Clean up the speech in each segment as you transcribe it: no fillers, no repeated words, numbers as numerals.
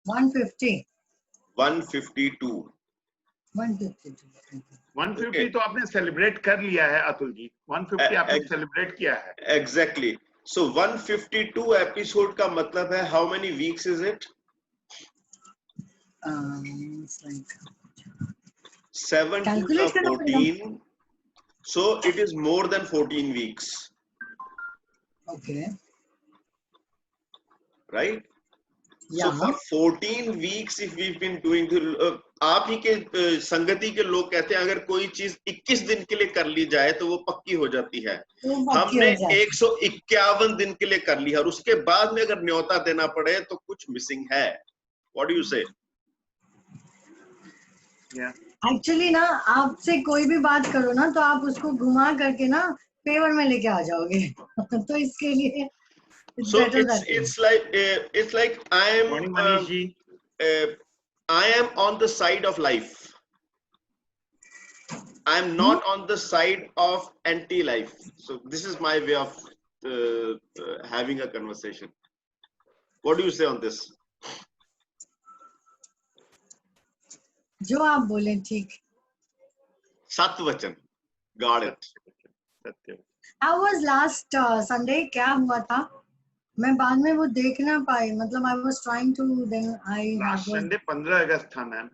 150. 152. 152 तो आपने सेलिब्रेट कर लिया है अतुल जी। 150 आपने सेलिब्रेट किया है। Exactly. So 152 एपिसोड का मतलब है how many weeks is it? It's like 7 to the 14. So it is more than 14 weeks. Okay. Right? Yeah. So for 14 weeks if we've been doing आप ही के संगति के लोग कहते हैं अगर कोई चीज 21 दिन के लिए कर ली जाए तो वो पक्की हो जाती है। हमने 151 दिन के लिए कर लिया और उसके बाद में अगर न्योता देना पड़े तो कुछ मिसिंग है। What do you say? Actually ना आपसे कोई भी बात करो ना तो आप उसको घुमा करके ना फेवर में लेके आ जाओगे तो इसके लिए So it's like I am on the side of life. I am not on the side of anti-life. So this is my way of having a conversation. What do you say on this? जो आप बोले ठीक। सत्यवचन. Got it. How was last Sunday? क्या हुआ था? मैं बाद में वो देख ना पाई, मतलब I was trying to then I last Sunday 15 अगस्त था मैम।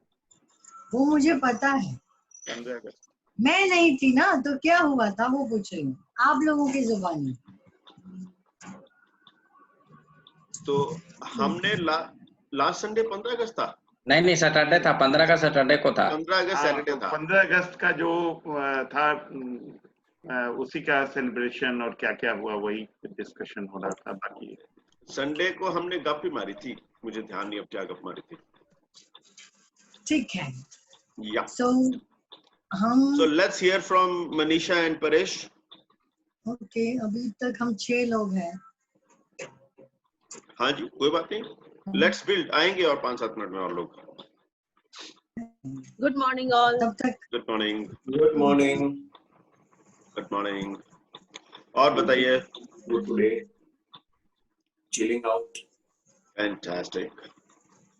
वो मुझे पता है। 15 अगस्त। मैं नहीं थी ना, तो क्या हुआ था वो पूछ रही हूँ आप लोगों की जुबानी। तो हमने लास्ट संडे 15 अगस्त था। नहीं सैटरडे था, 15 का सैटरडे को था। 15 अगस्त सैटरडे था। 15 अगस्त का जो था उसी का सेलिब्रेशन और क्या क्या हुआ वही डिस्कशन हो रहा था। बाकी संडे को हमने गप ही मारी थी, मुझे ध्यान नहीं अब क्या गप मारी थी। ठीक है। या So let's hear from Manisha and Paresh. Okay अभी तक हम 6 लोग हैं। हाँ जी कोई बात नहीं, लेट्स बिल्ड। आएंगे और 5-7 मिनट में और लोग। Good morning all. तब तक good morning. Good morning. Good morning. और बताइए। Today chilling out. Fantastic.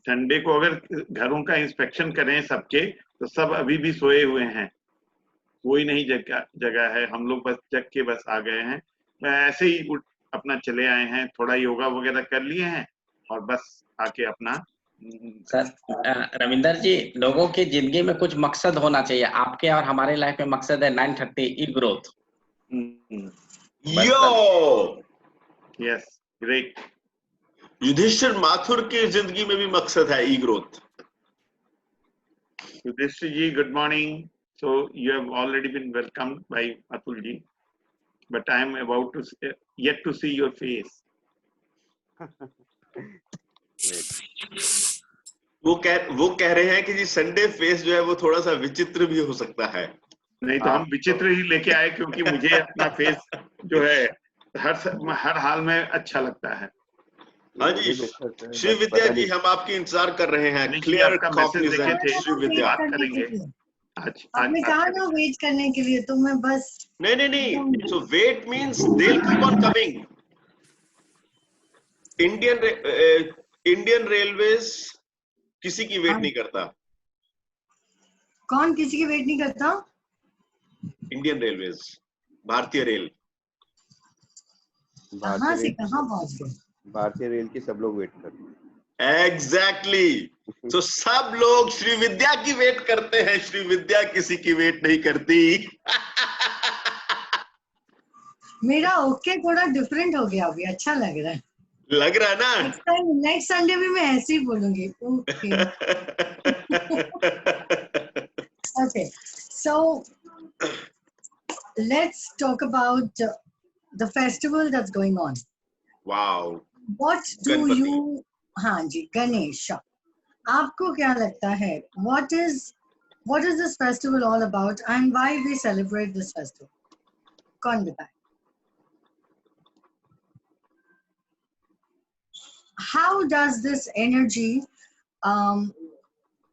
Sunday को अगर घरों का इंस्पेक्शन करें सबके तो सब अभी भी सोए हुए हैं, कोई नहीं जगह है। हम लोग बस जग के बस आ गए हैं। मैं ऐसे ही अपना चले आए हैं, थोड़ा योगा वगैरह कर लिए हैं और बस आके अपना। सर रविंदर जी, लोगों की जिंदगी में कुछ मकसद होना चाहिए। आपके और हमारे लाइफ में मकसद है 930 E growth. Yo yes great. Yudhishthir Mathur की जिंदगी में भी मकसद है E growth. Yudhishthir ji good morning. So you have already been welcomed by Atul ji, but I am about to yet to see your face. वो कह रहे हैं कि जी संडे फेस जो है वो थोड़ा सा विचित्र भी हो सकता है। नहीं तो हम विचित्र ही लेके आए, क्योंकि मुझे अपना फेस जो है हर हाल में अच्छा लगता है। हाँ जी श्री विद्या जी, हम आपकी इंतजार कर रहे हैं। क्लियर मैसेज देखे थे, श्री विद्या बात करेंगे। आपने कहा ना वेट करने के लिए, तो मैं बस नहीं। So wait means they will keep on coming. Indian railways किसी की वेट नहीं करता। कौन किसी की वेट नहीं करता? इंडियन रेलवेज, भारतीय रेल। कहाँ से कहाँ पहुंच गए? भारतीय रेल की सब लोग वेट करते हैं। एग्जैक्टली। तो सब लोग श्री विद्या की वेट करते हैं, श्री विद्या किसी की वेट नहीं करती। मेरा ओके थोड़ा डिफरेंट हो गया अभी, अच्छा लग रहा है। लग रहा है ना? नेक्स्ट संडे भी मैं ऐसे ही बोलूंगी okay. Okay so let's talk about the festival that's going on. Wow. What do you, हाँ जी गणेश, आपको क्या लगता है what is this festival all about and why we celebrate this festival? कौन बताए? How does this energy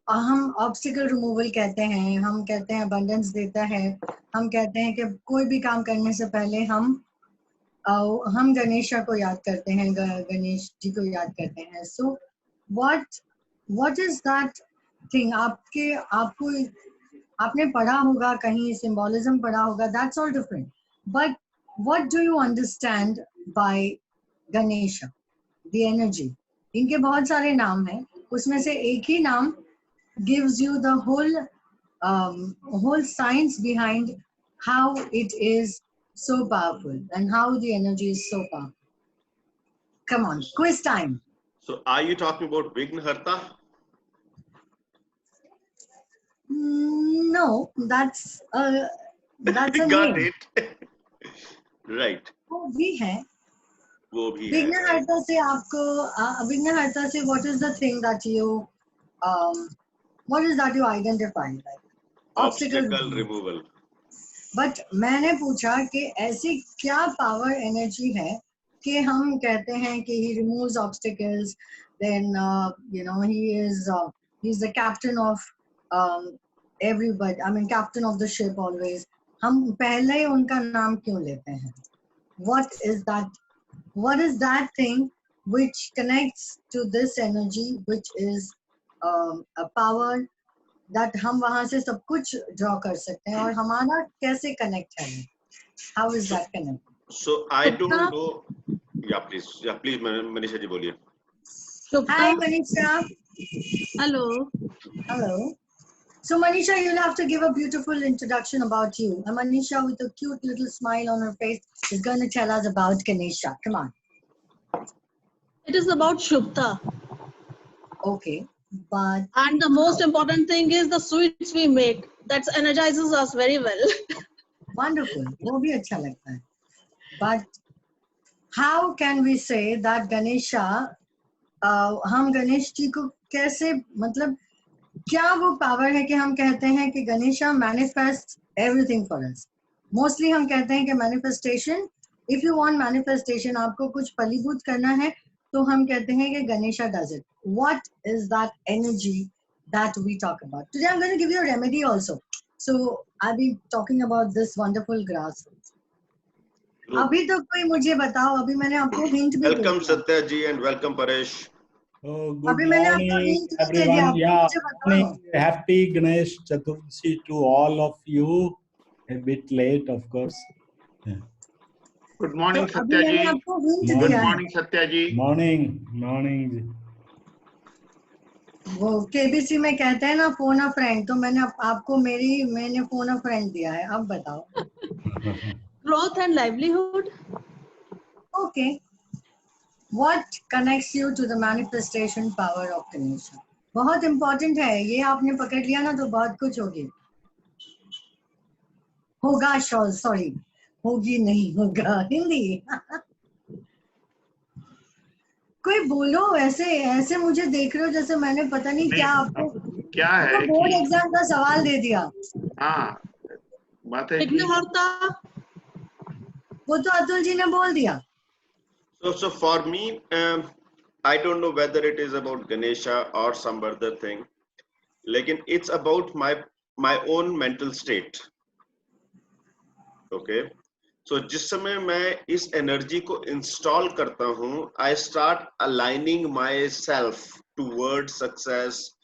हम obstacle removal कहते हैं, हम कहते हैं अबंडेंस देता है, हम कहते हैं कि कोई भी काम करने से पहले हम गणेशा को याद करते हैं, गणेश जी को याद करते हैं। So what what is that thing? आपने पढ़ा होगा कहीं, symbolism पढ़ा होगा, that's all different. But what do you understand by Ganesha, the energy? इनके बहुत सारे नाम हैं, उसमें से एक ही नाम gives you the whole science behind how it is so powerful and how the energy is so powerful. Come on, quiz time. So are you talking about Vignaharta? No, that's a Got name. it. Right. वो भी है. वो भी है. Vignaharta से आपको Vignaharta से what is the thing that you identify, like obstacle removal. But मैंने पूछा कि ऐसी क्या power energy है कि हम कहते हैं कि he removes obstacles, then he's the captain of everybody, I mean captain of the ship always. हम पहले ही उनका नाम क्यों लेते हैं? What is that thing which connects to this energy, which is a power that हम वहाँ से सब कुछ draw कर सकते हैं, और हमारा कैसे connect है? How is that connect? So I don't know. Yeah, please, Manisha ji बोलिए. Hi, Manisha. Hello. Hello. So Manisha, you'll have to give a beautiful introduction about you. And Manisha, with a cute little smile on her face, is going to tell us about Ganesha. Come on. It is about Shubhta. Okay, but... And the most important thing is the sweets we make. That energizes us very well. Wonderful. वो भी अच्छा लगता है. But how can we say that Ganesha, हम गणेश जी को कैसे, मतलब क्या वो पावर है कि हम कहते हैं कि Ganesha manifests everything for us? Mostly हम कहते हैं कि manifestation, if you want manifestation, आपको कुछ फलीभूत करना है, तो हम कहते हैं कि Ganesha does it. What is that energy that we talk about? Today I'm going to give you a remedy also. So I'll be talking about this wonderful grass. अभी तो कोई मुझे बताओ, अभी मैंने आपको hint भी Welcome Satya ji and welcome Paresh. Oh, good morning, everyone. Yeah, happy Ganesh Chaturthi to all of you. A bit late, of course. Yeah. Good morning, Satya ji. Good morning, Satya ji. Morning. वो KBC में कहते हैं ना phone अ friend, तो मैंने phone अ friend दिया है. अब बताओ. Growth and livelihood. Okay. What connects you to the manifestation power of Ganesha? बहुत important है ये, आपने पकड़ लिया ना तो बहुत कुछ होगी. होगा सॉरी, होगी नहीं होगा, हिंदी. कोई बोलो, ऐसे मुझे देख रहे हो जैसे मैंने पता नहीं क्या आपको क्या है तो बोर्ड एग्जाम का सवाल दे दिया. हाँ, बात है. वो तो अतुल जी ने बोल दिया. So for me, I don't know whether it is about Ganesha or some other thing. Lekin it's about my own mental state. Okay. So जिस समय मैं इस energy को install करता हूँ, I start aligning myself towards success,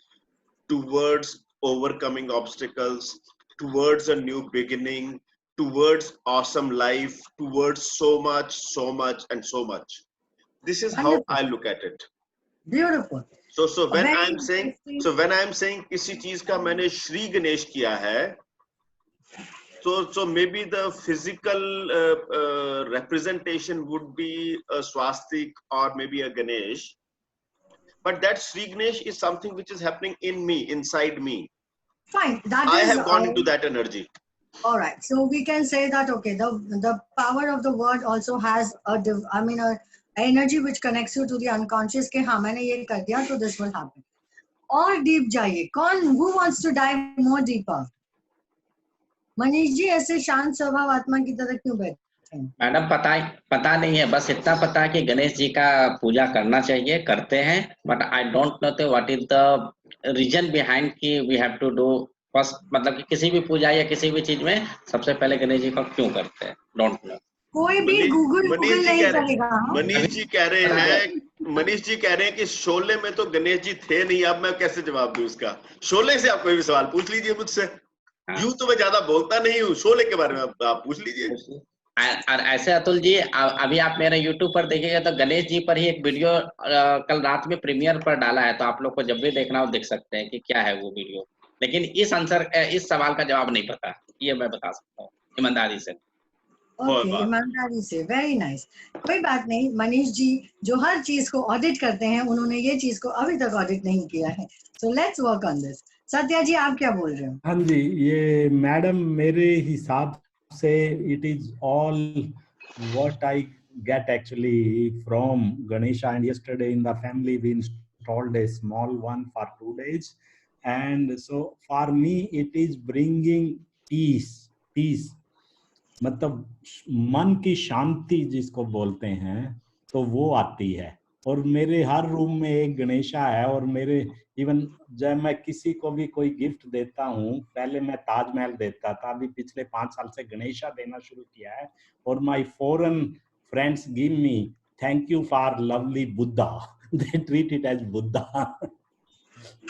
towards overcoming obstacles, towards a new beginning, towards awesome life, towards so much. This is how I look at it. Beautiful. So when I'm saying किसी चीज का मैंने श्री गणेश किया है, so maybe the physical representation would be a swastik or maybe a Ganesh, but that Sri Ganesh is something which is happening in me, inside me. Fine. I have gone into that energy. All right. So we can say that, okay, the power of the word also has a energy which connects you to the unconscious के हाँ मैंने ये कर दिया तो this will happen. और deep जाइए. Who wants to dive more deeper? Manish ji ऐसे शांत स्वभाव आत्मा की तरह क्यों बैठे हैं? मैडम पता नहीं है, बस इतना पता है कि गणेश जी का पूजा करना चाहिए, करते हैं, but I don't know what is the reason behind कि we have to do first, मतलब कि किसी भी पूजा या किसी भी चीज में सबसे पहले गणेश जी का क्यों करते हैं, डोंट नो. कोई भी गूगल नहीं करेगा। मनीष जी कह रहे हैं कि शोले में तो गणेश जी थे नहीं, अब मैं कैसे जवाब दूं उसका। शोले से आप कोई भी सवाल पूछ लीजिए मुझसे, यूं तो मैं ज्यादा बोलता नहीं हूँ, शोले के बारे में आप पूछ लीजिए। और ऐसे अतुल जी, अभी आप मेरे YouTube पर देखिएगा तो गणेश जी पर ही एक वीडियो कल रात में प्रीमियर पर डाला है, तो आप लोग को जब भी देखना हो देख सकते हैं कि क्या है वो वीडियो। लेकिन इस सवाल का जवाब नहीं पता, ये मैं बता सकता हूँ ईमानदारी से। ओके, ईमानदारी से, वेरी नाइस। कोई बात नहीं, मनीष जी जो हर चीज को ऑडिट करते हैं, उन्होंने ये चीज को अभी तक ऑडिट नहीं किया है। So let's work on this. Satya ji आप क्या बोल रहे हो? हाँ जी, ये मैडम मेरे हिसाब से it is all what I get actually from Ganesha, and yesterday in the family we installed a small one for 2 days, and so for me it is bringing peace, मतलब मन की शांति जिसको बोलते हैं, तो वो आती है। और मेरे हर रूम में एक गणेशा है, और मेरे इवन जब मैं किसी को भी कोई गिफ्ट देता हूँ, पहले मैं ताजमहल देता था, अभी पिछले 5 साल से गणेशा देना शुरू किया है। और my foreign friends give me thank you for lovely Buddha, they treat it as Buddha.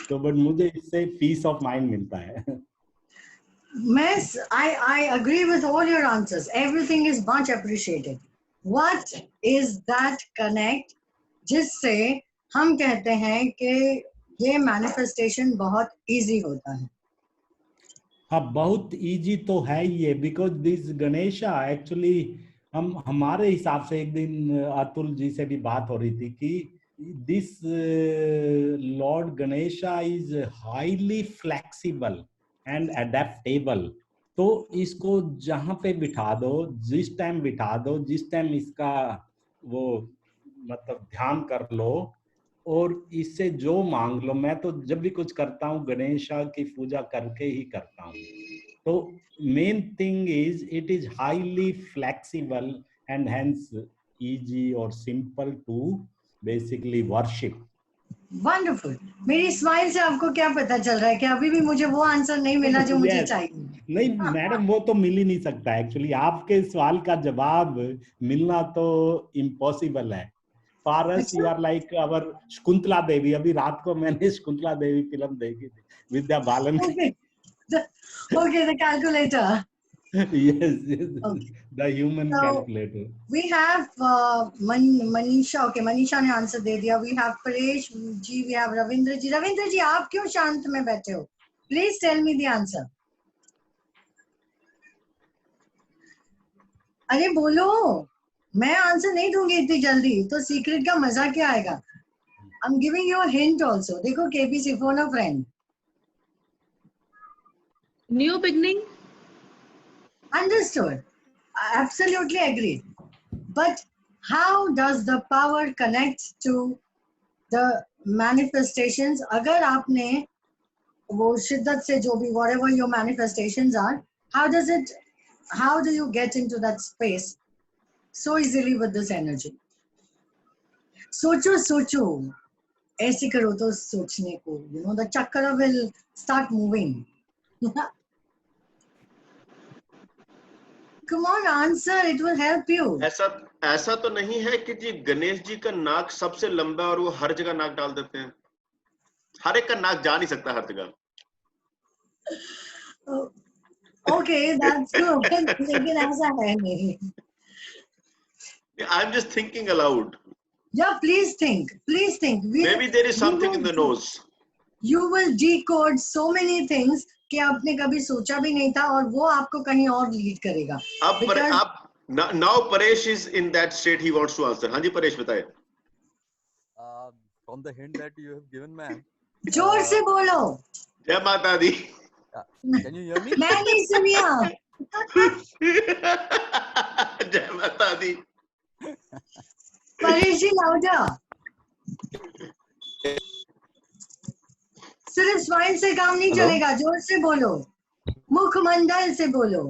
तो बट मुझे इससे पीस ऑफ माइंड मिलता है। Miss, I agree with all your answers. Everything is much appreciated. What is that connect जिससे हम कहते हैं कि ये मैनिफेस्टेशन बहुत इजी होता है? हाँ, बहुत इजी तो है ये, बिकॉज दिस गणेशा एक्चुअली हमारे हिसाब से, एक दिन अतुल जी से भी बात हो रही थी कि this Lord Ganesha is highly flexible and adaptable. तो इसको जहां पे बिठा दो, जिस टाइम बिठा दो, जिस टाइम इसका वो मतलब ध्यान कर लो, और इससे जो मांग लो। मैं तो जब भी कुछ करता हूँ गणेशा की पूजा करके ही करता हूँ। तो main thing is it is highly flexible and hence easy और simple to basically worship. Wonderful. मेरी स्माइल से आपको क्या पता चल रहा है कि अभी भी मुझे वो आंसर नहीं मिला जो मुझे चाहिए? नहीं मैडम, वो तो मिल ही नहीं सकता एक्चुअली। आपके सवाल का जवाब मिलना तो इम्पॉसिबल है। For us, you are like our Shakuntala Devi. अभी रात को मैंने शकुंतला देवी फिल्म देखी थी, विद्या बालन की। Okay, the calculator. Yes, the human calculator. We have Manisha. Okay, Manisha ने आंसर दे दिया। We have Paresh ji, we have Ravindra जी। रविंद्र जी आप क्यों शांत में बैठे हो? Please tell me the answer. अरे बोलो, मैं आंसर नहीं दूंगी इतनी जल्दी, तो सीक्रेट का मजा क्या आएगा? I'm giving you a hint also. देखो KBC, phone a friend. New beginning. Understood. Absolutely agreed. But how does the power connect to the manifestations? अगर आपने वो शिद्दत से जो भी whatever your manifestations are, how do you get into that space so easily with this energy? सोचो ऐसे करो तो सोचने को, you know, the chakra will start moving. Come on, answer, it will help you. ऐसा तो नहीं है कि जी गणेश जी का नाक सबसे लंबा और वो हर जगह नाक डाल देते हैं? हर एक का नाक जा नहीं सकता हर जगह। Okay, that's good. लेकिन ऐसा है नहीं। I'm just thinking aloud. Yeah, please think. Maybe there is something in the nose. You will decode so many things कि आपने कभी सोचा भी नहीं था, और वो आपको कहीं और लीड करेगा। Now Paresh is in that state, he wants to answer. हाँ जी परेश बताए। From the hint that you have given, ma'am. जोर से बोलो। जय माता दी। Can you hear me? मैं नहीं सुनिया। जय माता दी। परेश जी लाउडर। सिर्फ स्माइल से काम नहीं चलेगा, जोर से बोलो, मुखमंडल से बोलो।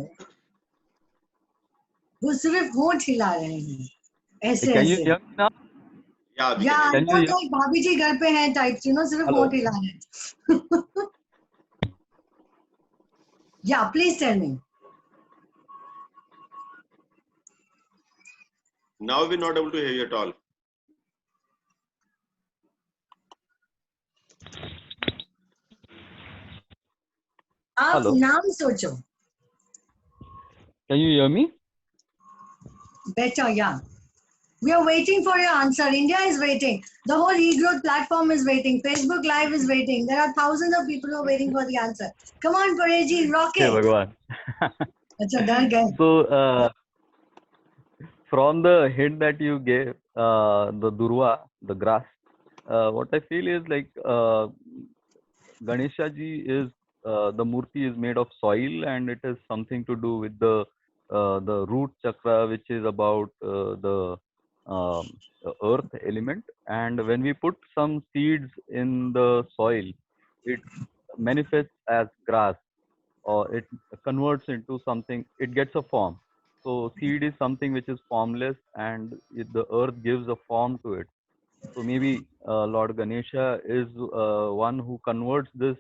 वो सिर्फ होंठ हिला रहे हैं ऐसे ऐसे। या भाभी जी घर पे हैं टाइप, यू नो, सिर्फ होंठ हिला रहे हैं। या please tell me. Now we're not able to hear you at all. आप Hello. नाम सोचो. Can you hear me? Better, yeah. We are waiting for your answer. India is waiting. The whole e-growth platform is waiting. Facebook Live is waiting. There are thousands of people who are waiting for the answer. Come on, Pareji, rock Hey it. Bhagwan. Achha, डर गए. So from the hint that you gave, the durva, the grass, what I feel is like Ganesha ji is the murti is made of soil, and it has something to do with the root chakra, which is about the earth element. And when we put some seeds in the soil, it manifests as grass, or it converts into something. It gets a form. So seed is something which is formless, and the earth gives a form to it. So maybe Lord Ganesha is one who converts this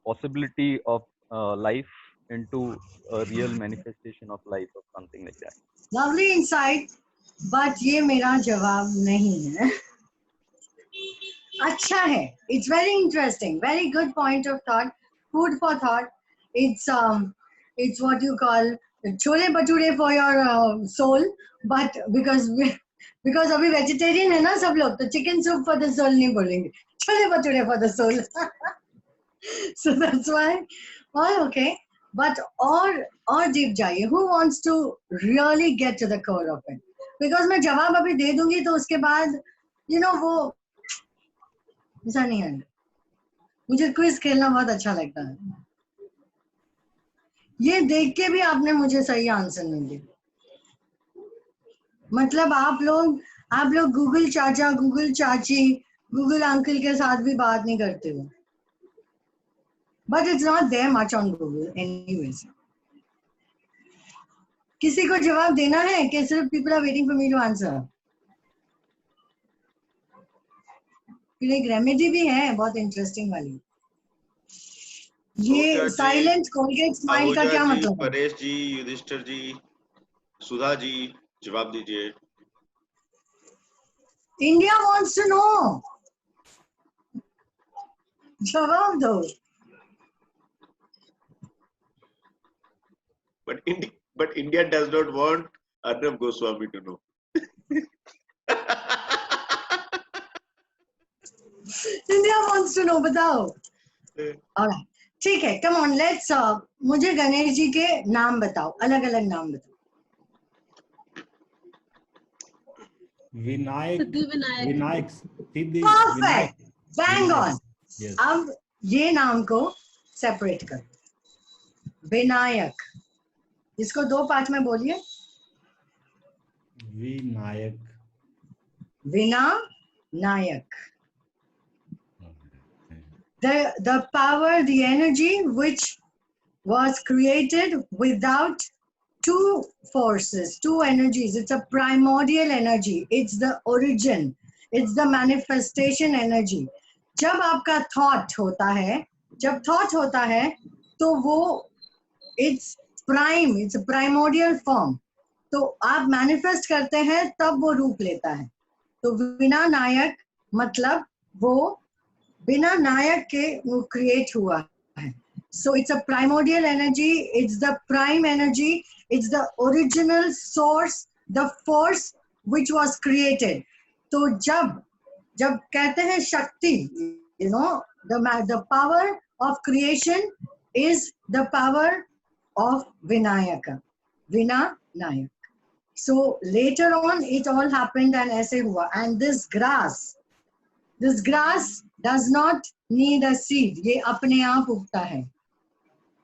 possibility of life into a real manifestation of life, or something like that. Lovely insight, but ये मेरा जवाब नहीं है. अच्छा है. It's very interesting. Very good point of thought. Food for thought. It's what you call chole bhature for your soul. But because अभी vegetarian है ना सब लोग, तो chicken soup for the soul नहीं बोलेंगे. Chole bhature for the soul. So that's why. Oh, okay. But और deep जाइए. Who wants to really get to the core of it? Because मैं जवाब अभी दे दूंगी तो उसके बाद वो ऐसा नहीं है. मुझे क्विज खेलना बहुत अच्छा लगता है. ये देख के भी आपने मुझे सही आंसर नहीं दिया. मतलब आप लोग गूगल चाचा, गूगल चाची, गूगल अंकल के साथ भी बात नहीं करते हो. But it's not there much on Google anyways. किसी को जवाब देना है कि सिर्फ people are waiting for me to answer? फिर एक रेमेडी भी है बहुत इंटरेस्टिंग वाली. ये साइलेंट कोलगेट स्माइल का क्या मतलब है? परेश जी, युधिष्ठिर जी, सुधा जी, जवाब दीजिए. India wants to know. जवाब दो. But India does not want Arnab Goswami to know. India wants to know. बताओ. Alright. ठीक है. Come on, let's. मुझे गणेश जी के नाम बताओ. अलग-अलग नाम बताओ. विनायक, सिद्धि, Perfect. Bang on. Yes. अब ये नाम को सेपरेट करो. विनायक. इसको दो पार्ट में बोलिए. विनायक. नायक. The power, the energy which was created without two forces, two energies. It's a primordial energy. It's the origin. It's the manifestation energy. जब आपका thought होता है, तो वो it's prime, it's a primordial form. तो आप manifest करते हैं तब वो रूप लेता है. तो बिना नायक मतलब वो बिना नायक के वो create हुआ है. So it's a primordial energy, it's the prime energy, it's the original source, the force which was created. तो जब कहते हैं शक्ति, the power of creation is the power of Vinayaka, Vinayak. So later on it all happened and ऐसे हुआ. And this grass does not need a seed. ये अपने आप उगता है.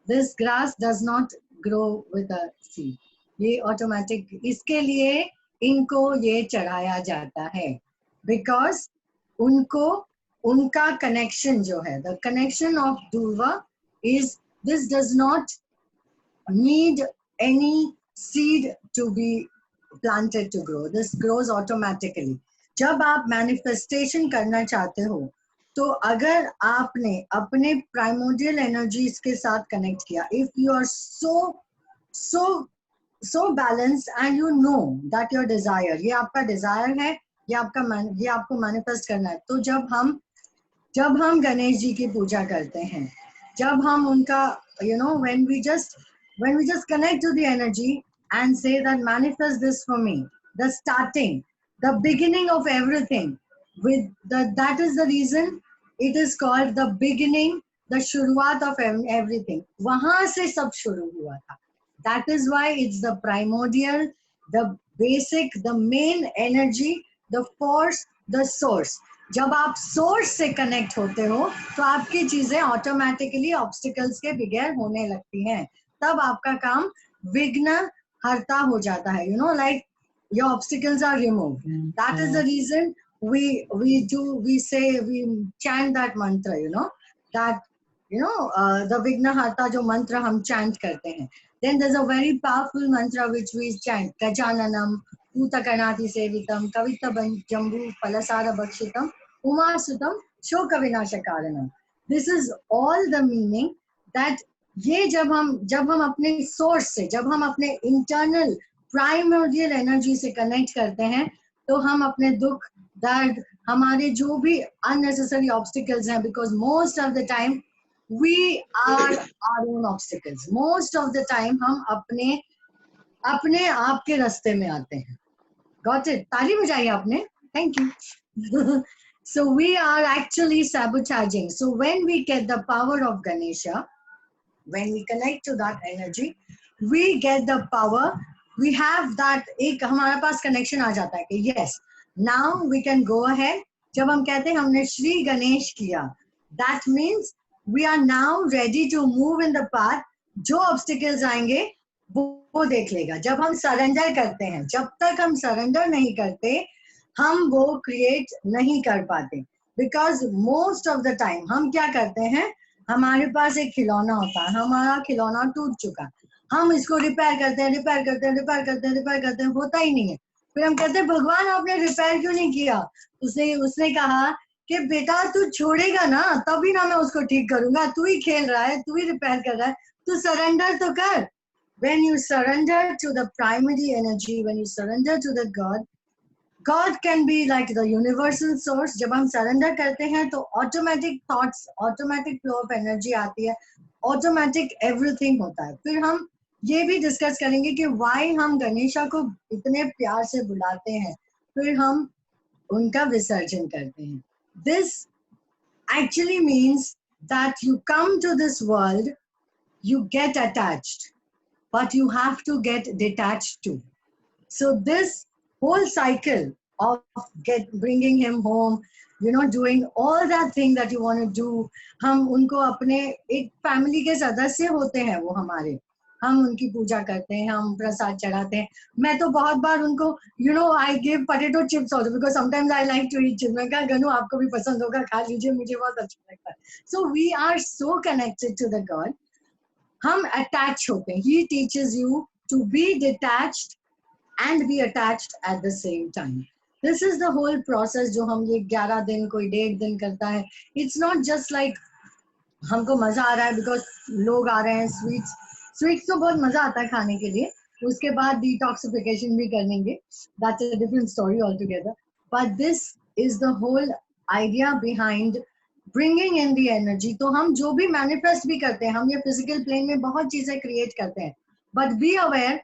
This grass does not grow with a seed. ये automatic. इसके लिए इनको ये चढ़ाया जाता है. Because उनका connection जो है, the connection of Durva is this does not need any seed to be planted to grow. This grows automatically. जब आप manifestation करना चाहते हो, तो अगर आपने अपने primordial energies के साथ connect किया, if you are so so balanced and you know that your desire, ये आपका desire है, ये आपको manifest करना है. तो जब हम गणेश जी की पूजा करते हैं, जब हम उनका, you know, when we just connect to the energy and say that manifest this for me, the starting, the beginning of everything, that is the reason it is called the beginning, the शुरुआत of everything. वहां से सब शुरू हुआ था. That is why it's the primordial, the basic, the main energy, the force, the source. जब आप source से connect होते हो तो आपकी चीजें automatically obstacles के बगैर होने लगती हैं. तब आपका काम विघ्न हरता हो जाता है. You know, like your obstacles are removed. That is the reason we chant that mantra. You know that, the Vigna Harta jo mantra hum chant karte hain. Then there's a very powerful mantra which we chant. Gajananam, Utakanati Sevitam, Kavita Jambu, Palasara Bhakshitam, Uma Sutam, Shoka Vinashakaranam. This is all the meaning that ये जब हम अपने source से, जब हम अपने internal primordial energy से connect करते हैं, तो हम अपने दुख, दर्द, हमारे जो भी unnecessary obstacles हैं, because most of the time we are our own obstacles. Most of the time हम अपने आप के रास्ते में आते हैं. Got it? ताली बजाई आपने? Thank you. So we are actually sabotaging. So when we get the power of Ganesha, when we connect to that energy, we get the power. We have that, एक हमारे पास connection आ जाता है कि yes, now we can go ahead. जब हम कहते हैं हमने श्री गणेश किया, that means we are now ready to move in the path. जो obstacles आएंगे वो देख लेगा. जब हम surrender करते हैं, जब तक हम surrender नहीं करते, हम वो create नहीं कर पाते. Because most of the time हम क्या करते हैं, हमारे पास एक खिलौना होता है, हमारा खिलौना टूट चुका, हम इसको रिपेयर करते हैं, होता ही नहीं है. फिर हम कहते हैं भगवान आपने रिपेयर क्यों नहीं किया? उसने कहा कि बेटा तू छोड़ेगा ना तभी ना मैं उसको ठीक करूंगा. तू ही खेल रहा है, तू ही रिपेयर कर रहा है, तू सरेंडर तो कर. When you surrender to the primary energy, when you surrender to the God can be like the universal source. जब हम surrender करते हैं तो automatic thoughts, automatic flow of energy आती है, automatic everything होता है. फिर हम ये भी डिस्कस करेंगे कि why हम गणेशा को इतने प्यार से बुलाते हैं, फिर हम उनका विसर्जन करते हैं. This actually means that you come to this world, you get attached, but you have to get detached too. So this whole cycle of bringing him home, doing all that thing that you want to do, हम उनको अपने एक family के सदस्य होते हैं वो हमारे, हम उनकी पूजा करते हैं, हम प्रसाद चढ़ाते हैं. मैं तो बहुत बार उनको, I give potato chips also because sometimes I like to eat chips. मैं कहा गनु आपको भी पसंद होगा, खा लीजिए, मुझे बहुत अच्छा लगता है. So we are so connected to the God. हम attach होते हैं. He teaches you to be detached and be attached at the same time. This is the whole process जो हम ये 11 दिन कोई 1.5 दिन करता है. It's not just like हमको मजा आ रहा है because लोग आ रहे हैं. स्वीट्स तो बहुत मजा आता है खाने के लिए, उसके बाद डिटॉक्सिफिकेशन भी करेंगे. That's a different story altogether. But this is the whole idea behind bringing in the energy. तो हम जो भी manifest भी करते हैं, हम ये physical plane में बहुत चीजें create करते हैं. But be aware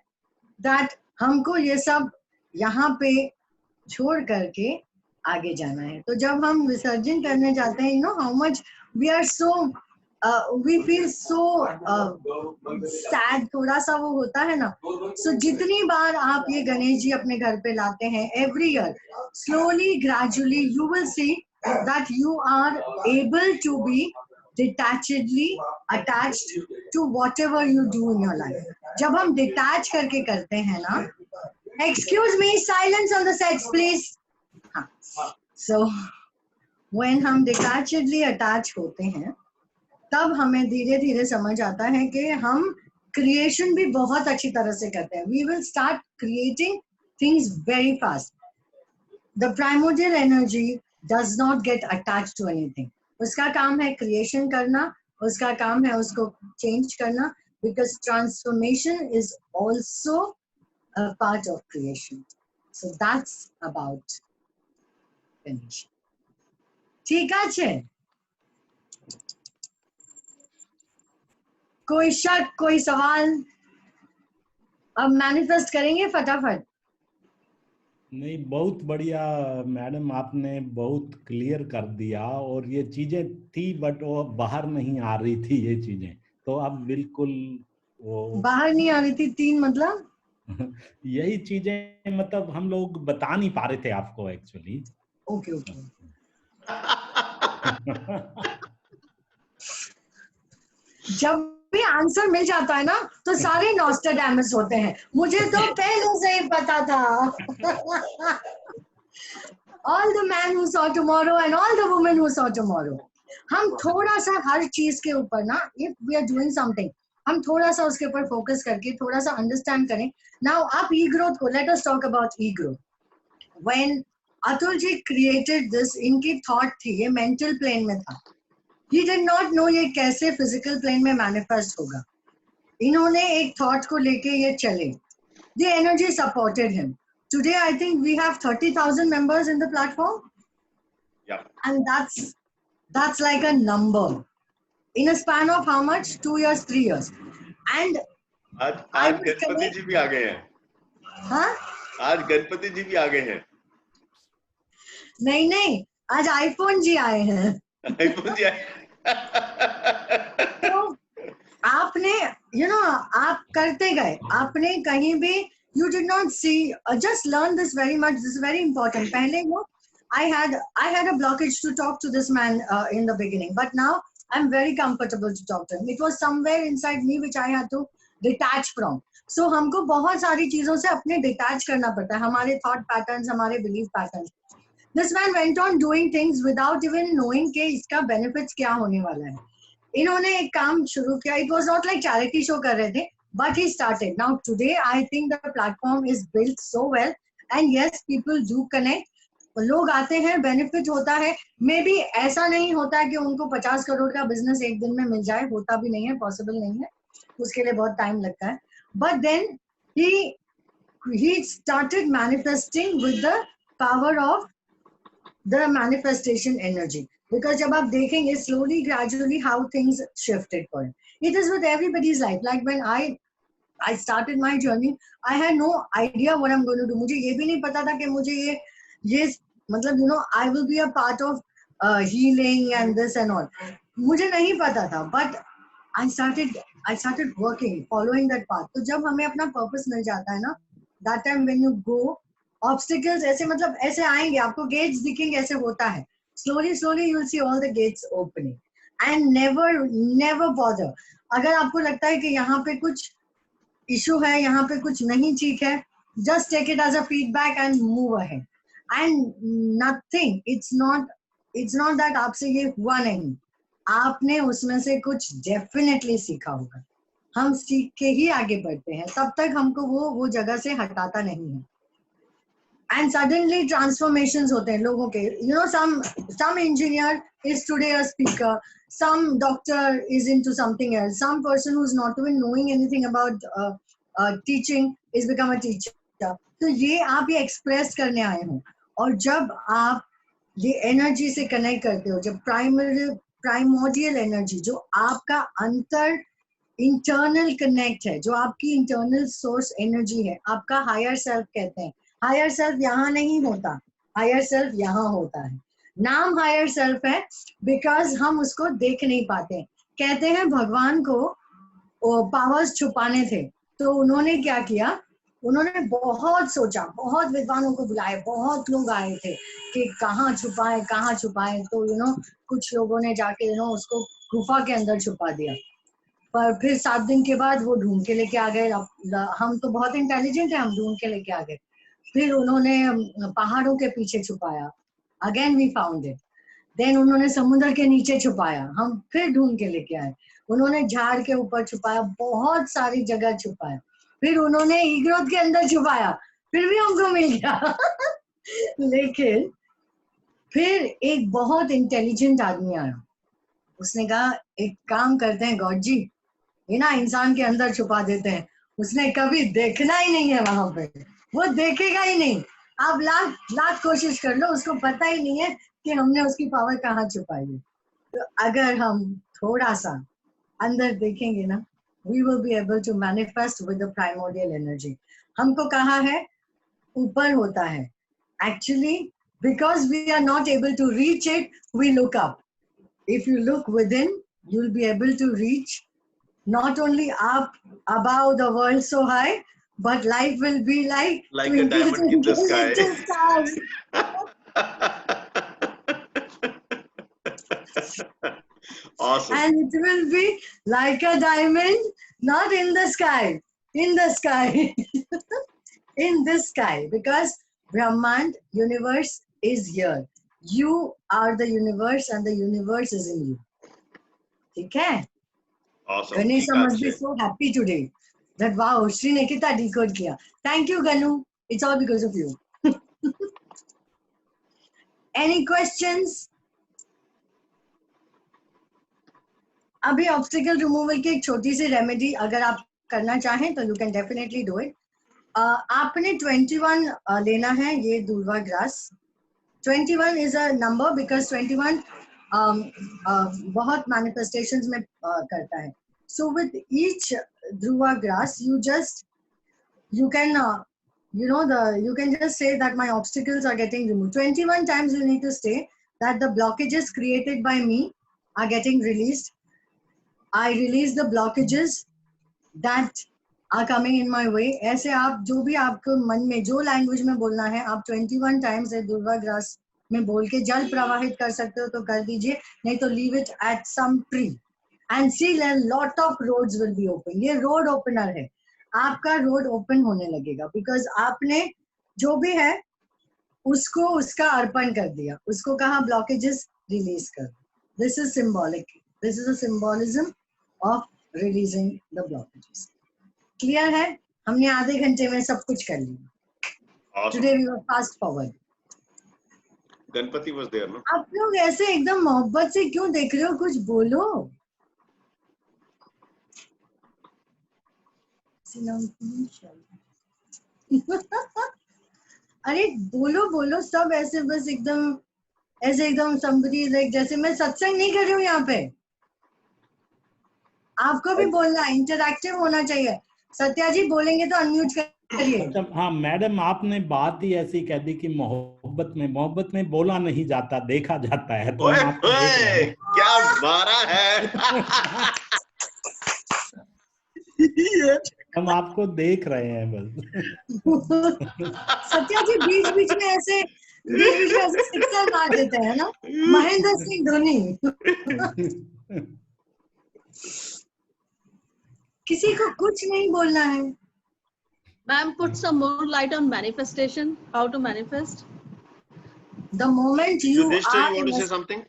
that हमको ये सब यहाँ पे छोड़ करके आगे जाना है. तो जब हम विसर्जन करने जाते हैं, how much we are so we feel so sad, थोड़ा सा वो होता है ना. So जितनी बार आप ये गणेश जी अपने घर पे लाते हैं, every year, slowly, gradually, you will see that you are able to be detachedly attached to whatever you do in your life. जब हम detach करके करते हैं ना, excuse me, silence on the sets please. So when हम detachedly attach होते हैं, तब हमें धीरे धीरे समझ आता है कि हम creation भी बहुत अच्छी तरह से करते हैं. We will start creating things very fast. The primordial energy does not get attached to anything. उसका काम है creation करना, उसका काम है उसको change करना, because transformation is also a part of creation. So that's about Ganesha. ठीक है? कोई शक, कोई सवाल? अब मैनिफेस्ट करेंगे फटाफट। नहीं, बहुत बढ़िया मैडम, आपने बहुत क्लियर कर दिया, और ये चीजें थी बट वो बाहर नहीं आ रही थी ये चीजें, तो अब बिल्कुल वो बाहर नहीं आ रही थी। 3 मतलब यही चीजें, मतलब हम लोग बता नहीं पा रहे थे आपको एक्चुअली। Okay okay. जब भी आंसर मिल जाता है ना तो सारे नॉस्ट्राडामस होते हैं। मुझे तो पहले से ही पता था। All the man who saw tomorrow and all the women who saw tomorrow. हम थोड़ा सा हर चीज के ऊपर ना, if we are doing something, हम थोड़ा सा उसके ऊपर फोकस करके थोड़ा सा अंडरस्टैंड करें। नाउ आप ई ग्रोथ को, let us talk about e growth. When Atul ji created this, इनकी थॉट थी, ये मेंटल प्लेन में था। He did not know ये कैसे फिजिकल प्लेन में मैनिफेस्ट होगा। इन्होंने एक थॉट को लेके ये चले। The energy supported him. Today I think we have 30,000 members in the platform. Yeah. And that's like a number. In a span of how much? 2 years, 3 years. And आज गणपति जी भी आ गए हैं। हाँ? आज गणपति जी भी आ गए हैं। नहीं, आज आईफोन जी आए हैं। आईफोन जी आए। तो आपने आप करते गए, आपने कहीं भी you did not see, just learn this very much. This is very important. पहले I had a blockage to talk to this man in the beginning, but now I'm very comfortable to talk to him. It was somewhere inside me which I had to detach from. So हमको बहुत सारी चीजों से अपने detach करना पड़ता है, हमारे thought patterns, हमारे belief patterns. This man went on doing things without even knowing कि इसका benefits क्या होने वाला है। इन्होंने एक काम शुरू किया। It was not like charity show कर रहे थे, but he started. Now today I think the platform is built so well, and yes, people do connect. लोग आते हैं, benefit होता है। Maybe ऐसा नहीं होता है कि उनको 50 करोड़ का business एक दिन में मिल जाए, होता भी नहीं है, possible नहीं है, उसके लिए बहुत time लगता है। But then he started manifesting with the power of the manifestation energy. Because जब आप देखेंगे slowly, gradually how things shifted for him. It is with everybody's life. Like when I started my journey, I had no idea what I'm going to do. मुझे ये भी नहीं पता था कि मुझे ये मतलब I will be a part of healing and this and all. मुझे नहीं पता था, but I started working, following that path. तो जब हमें अपना purpose मिल जाता है ना, that time when you go, obstacles ऐसे मतलब ऐसे आएंगे, आपको gates दिखेंगे, ऐसे होता है। Slowly you will see all the gates opening, and never bother. अगर आपको लगता है कि यहाँ पे कुछ issue है, यहाँ पे कुछ नहीं ठीक है, just take it as a feedback and move ahead. And nothing, it's not that आपसे ये हुआ नहीं, आपने उसमें से कुछ definitely सीखा होगा। हम सीख के ही आगे बढ़ते हैं, तब तक हमको वो जगह से हटाता नहीं है। And suddenly transformations होते हैं लोगों के। Some engineer is today a speaker, some doctor is into something else, some person who's not even knowing anything about teaching is become a teacher. तो ये आप ये express करने आए हो, और जब आप ये energy से connect करते हो, जब primordial energy, जो आपका अंतर internal connect है, जो आपकी internal source energy है, आपका higher self कहते हैं। हायर सेल्फ यहाँ नहीं होता, हायर सेल्फ यहाँ होता है। नाम हायर सेल्फ है बिकॉज हम उसको देख नहीं पाते। कहते हैं भगवान को पावर्स छुपाने थे, तो उन्होंने क्या किया, उन्होंने बहुत सोचा, बहुत विद्वानों को बुलाए, बहुत लोग आए थे कि कहाँ छुपाएं। तो कुछ लोगों ने जाके उसको गुफा के अंदर छुपा दिया। पर फिर 7 दिन के बाद वो ढूंढ के लेके आ गए। हम तो बहुत इंटेलिजेंट है, हम ढूंढ के लेके आ गए। फिर उन्होंने पहाड़ों के पीछे छुपाया, again we found it. Then उन्होंने समुद्र के नीचे छुपाया, हम फिर ढूंढ के लेके आए। उन्होंने झाड़ के ऊपर छुपाया, बहुत सारी जगह छुपाया। फिर उन्होंने ई ग्रोथ के अंदर छुपाया, फिर भी हमको मिल गया। लेकिन फिर एक बहुत इंटेलिजेंट आदमी आया, उसने कहा एक काम करते हैं गॉड जी, ये ना इंसान के अंदर छुपा देते हैं, उसने कभी देखना ही नहीं है वहां पे, वो देखेगा ही नहीं। आप लाख कोशिश कर लो, उसको पता ही नहीं है कि हमने उसकी पावर कहाँ छुपाई है। तो अगर हम थोड़ा सा अंदर देखेंगे ना, we will be able to manifest with the primordial energy. हमको कहाँ है? ऊपर होता है। Actually, because we are not able to reach it, we look up. If you look within, you'll be able to reach not only up above the world so high, but life will be like a diamond in the sky. Little stars. Awesome. And it will be like a diamond, not in the sky, in the sky, in this sky, because Brahman, universe is here. You are the universe and the universe is in you. Okay? Awesome. Ganesha must be so happy today that wow, Shri ne kitna decode kiya. Thank you, Ganu. It's all because of you. Any questions? अभी obstacle removal की एक छोटी सी remedy अगर आप करना चाहें तो you can definitely do it. आपने 21 लेना है, ये durva grass. 21 is a number because 21 बहुत मैनिफेस्टेशंस में करता है। So with each durva grass you can you can just say that my obstacles are getting removed. 21 times you need to say that the blockages created by me are getting released. I release the blockages that are coming in my way. ऐसे आप जो भी आपको मन में जो language में बोलना है आप 21 टाइम्स दुर्वा ग्रास में बोल के जल प्रवाहित कर सकते हो तो कर दीजिए, नहीं तो leave it at some tree and see lot of roads will be open. ये रोड ओपनर है, आपका रोड ओपन होने लगेगा बिकॉज आपने जो भी है उसको उसका अर्पण कर दिया, उसको कहा ब्लॉकेजेस रिलीज कर। This is symbolic, this is a symbolism of releasing the blockages. Clear है? हमने आधे घंटे में सब कुछ कर लिया। Today we were fast forward. Ganpati was there no? आप लोग ऐसे एकदम मोहब्बत से क्यों देख रहे हो? कुछ बोलो। अरे बोलो बोलो, सब ऐसे बस एकदम ऐसे एकदम somebody like जैसे मैं सत्संग नहीं कर रही हूँ यहाँ पे। आपको भी बोलना, इंटरैक्टिव होना चाहिए। सत्या जी बोलेंगे तो अनम्यूट करिए। अच्छा हाँ मैडम, आपने बात ही ऐसी कह दी कि मोहब्बत में बोला नहीं जाता, देखा जाता है। तो क्या मारा है। हम आपको देख रहे हैं बस। सत्या जी बीच बीच में ऐसे सिक्सर मार देते हैं ना, महेंद्र सिंह धोनी। किसी को कुछ नहीं बोलना है। Ma'am, put some more light on manifestation. How to manifest? The moment you Yudhishthir, you want to say something?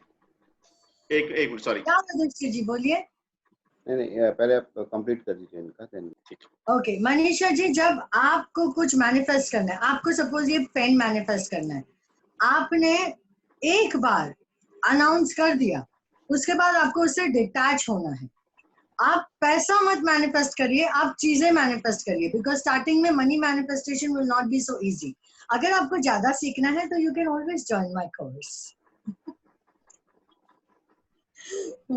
एक मिनट, सॉरी। क्या युधिष्ठिर जी बोलिए। नहीं पहले आप कंप्लीट कर दीजिए इनका, देन ओके। मनीषा जी, जब आपको कुछ मैनिफेस्ट करना है, आपको सपोज ये पेन मैनिफेस्ट करना है, आपने एक बार अनाउंस कर दिया, उसके बाद आपको उससे डिटैच होना है। आप पैसा मत मैनिफेस्ट करिए, आप चीजें मैनिफेस्ट करिए, बिकॉज स्टार्टिंग में money manifestation will not be so easy. अगर आपको ज्यादा सीखना है तो you can always join my course.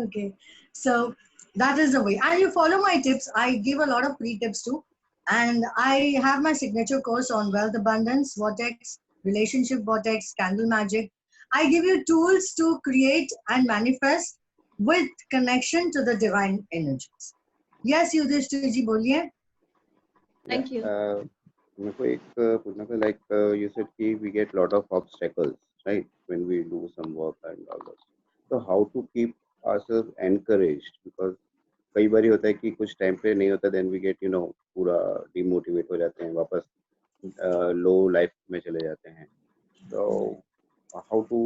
Okay, so that is the way, and you follow my tips. I give a lot of free tips too, and I have my signature course on wealth abundance vortex, relationship vortex, candle magic. I give you tools to create and manifest with connection to the divine energies. Yes, Yudhishthir ji boliye. Thank you. मेरे को एक पूछना था, like you said कि we get lot of obstacles, right, when we do some work and all that. So how to keep ourselves encouraged, because कई बार होता है कि कुछ टाइम पे नहीं होता, then we get पूरा डिमोटिवेट हो जाते हैं, वापस लो लाइफ में चले जाते हैं। So how to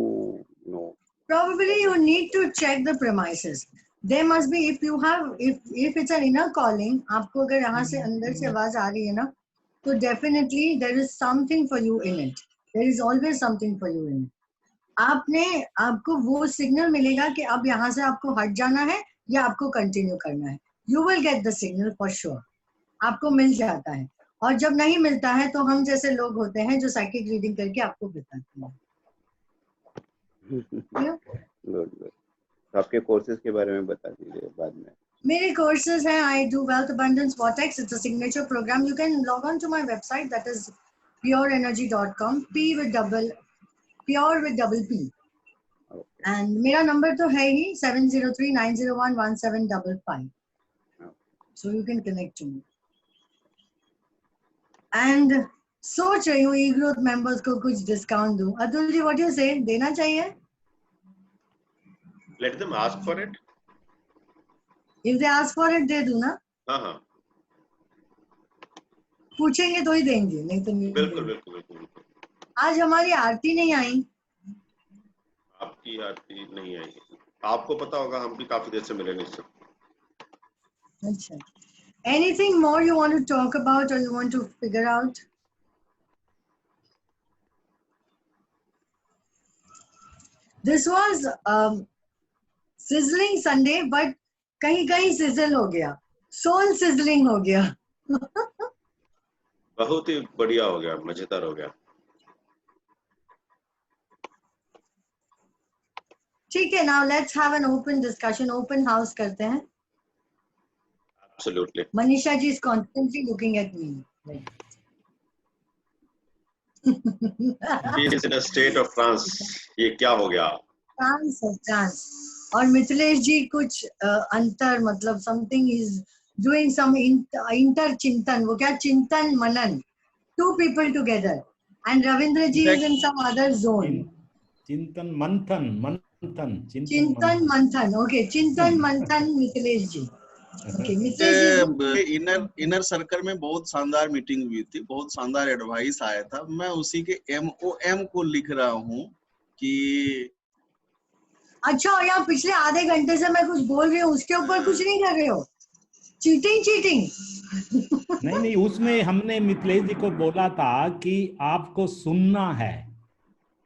probably you need to check the premises. There must be, if it's an inner calling, आपको अगर यहाँ से अंदर से आवाज आ रही है ना, तो definitely there is something for you in it. There is always something for you in it. आपको वो सिग्नल मिलेगा कि अब यहाँ से आपको हट जाना है या आपको कंटिन्यू करना है। You will get the signal for sure. आपको मिल जाता है, और जब नहीं मिलता है तो हम जैसे लोग होते हैं जो साइकिक रीडिंग करके आपको बताते हैं। Good good. आपके कोर्सेज के बारे में बता दीजिए बाद में। मेरे कोर्सेज हैं, I do wealth abundance vortex, it's a signature program. You can log on to my website, that is pureenergy.com, pure with double P। And मेरा नंबर तो है ही 7039011755, so you can connect to me। And सोच रही हूँ ई growth members को कुछ डिस्काउंट दूं। अतुल जी, व्हाट यू से, देना चाहिए? Let them ask for it. If they ask for it, दे दूं ना? हाँ, पूछेंगे तो ही देंगे, नहीं तो नहीं। बिल्कुल बिल्कुल बिल्कुल। आज हमारी आरती नहीं आई। आपकी आरती नहीं आई, आपको पता होगा, हम भी काफी देर से मिले नहीं सर। अच्छा, anything more you want to talk about or you want to figure out? This was sizzling Sunday, but कहीं कहीं sizzle हो गया, soul sizzling हो गया। बहुत ही बढ़िया हो गया, मजेदार हो गया। ठीक है, now let's have an open discussion, open house करते हैं। Absolutely. Manisha ji is constantly looking at me. He is in a state of trance. ये क्या हो गया? Trance। और मिथिलेश जी कुछ अंतर, मतलब something is doing some interchintan, वो क्या चिंतन मनन, 2 people together, and Ravindra ji is in some other zone. चिंतन मंथन चिंतन मंथन, ओके, चिंतन मंथन मिथिलेश जी। इनर सर्कल में बहुत शानदार मीटिंग हुई थी, बहुत शानदार एडवाइस आया था। मैं उसी के MOM को लिख रहा हूँ कि अच्छा, और यहाँ पिछले आधे घंटे से मैं कुछ बोल रही हूँ, उसके ऊपर कुछ नहीं कर रहे हो? चीटिंग नहीं, उसमें हमने मिथिलेश जी को बोला था कि आपको सुनना है।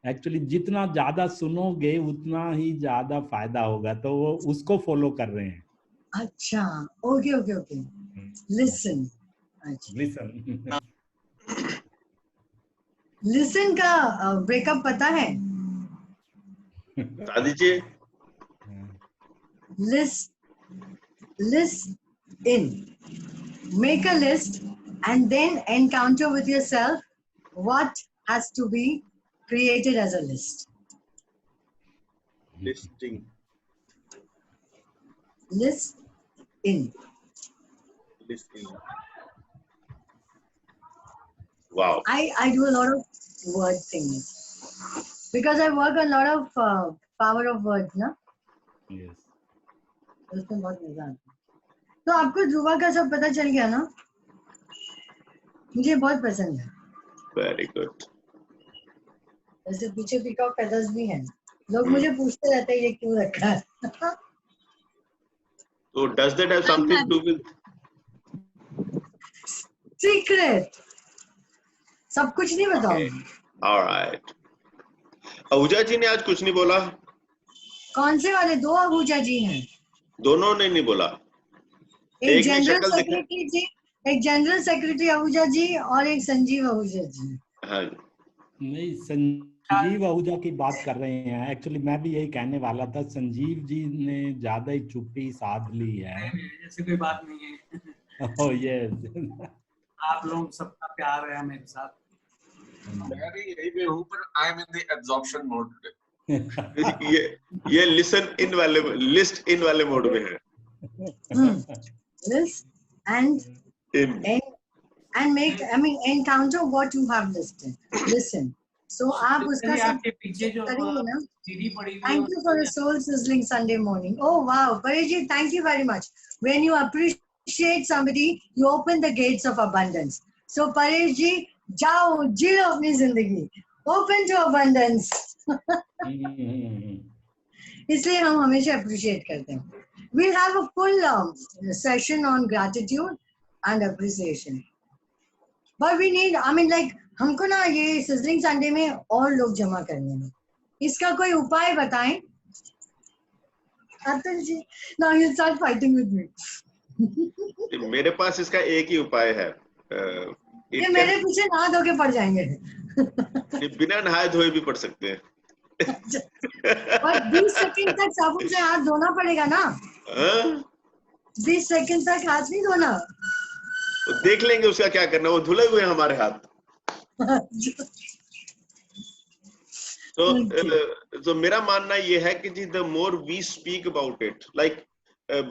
एक्चुअली जितना ज्यादा सुनोगे उतना ही ज्यादा फायदा होगा, तो वो उसको फॉलो कर रहे हैं। अच्छा, ओके। लिसन का ब्रेकअप पता है? बता दीजिए। List in, make a list and then encounter with yourself what has to be created as a list. List in. Wow. I do a lot of word things because I work a lot of power of words, ना? Yes. उसमें बहुत मजा आता है। तो आपको ध्रुवा का सब पता चल गया ना? मुझे बहुत पसंद है। Very good. वैसे पीछे पीकॉक फेदर्स भी हैं। लोग मुझे पूछते रहते हैं ये क्यों रखा है। So does that have something to do with secret? सब कुछ नहीं बताऊंगी। All right. आहूजा जी ने आज कुछ नहीं बोला। कौन से वाले? 2 आहूजा जी हैं। दोनों ने नहीं बोला। एक जनरल सेक्रेटरी जी, एक जनरल सेक्रेटरी आहूजा जी और एक संजीव आहूजा जी। हाँ। नहीं, संजीव आहूजा की बात कर रहे हैं। एक्चुअली मैं भी यही कहने वाला था, संजीव जी ने ज्यादा ही चुप्पी साध ली है। ऐसी कोई बात नहीं है। ओह यस, आप लोग सबका प्यार है मेरे साथ। मैं भी यही पे हूँ, पर I am in the absorption mode today. ये लिस्ट इन वाले मोड में है। List and make, I mean, encounter what you have listed. Listen. So आप उसका आपके पीछे जो करेंगे ना। सीढ़ी पड़ी हुई है। Thank you for a soul sizzling Sunday morning. Oh wow, Paresh ji, thank you very much. When you appreciate somebody, you open the gates of abundance. So Paresh ji, जाओ जियो अपनी जिंदगी, open to abundance. इसलिए हम हमेशा appreciate करते हैं। We'll have a full session on gratitude and appreciation. But we need, I mean, like, हमको ना ये sizzling Sunday में और लोग जमा करने हैं। इसका कोई उपाय बताएं? Atul ji, now you'll start fighting with me. मेरे पास इसका एक ही उपाय है। ये मेरे पीछे नहा धो के पड़ जाएंगे। बिना नहाए धोए भी पड़ सकते हैं। पर 20 सेकंड तक साबुन से हाथ धोना पड़ेगा ना। 20 सेकंड तक हाथ नहीं धोना। तो देख लेंगे उसका क्या करना, वो धुले हुए हैं हमारे हाथ। तो मेरा मानना ये है कि जी the more we speak about it, like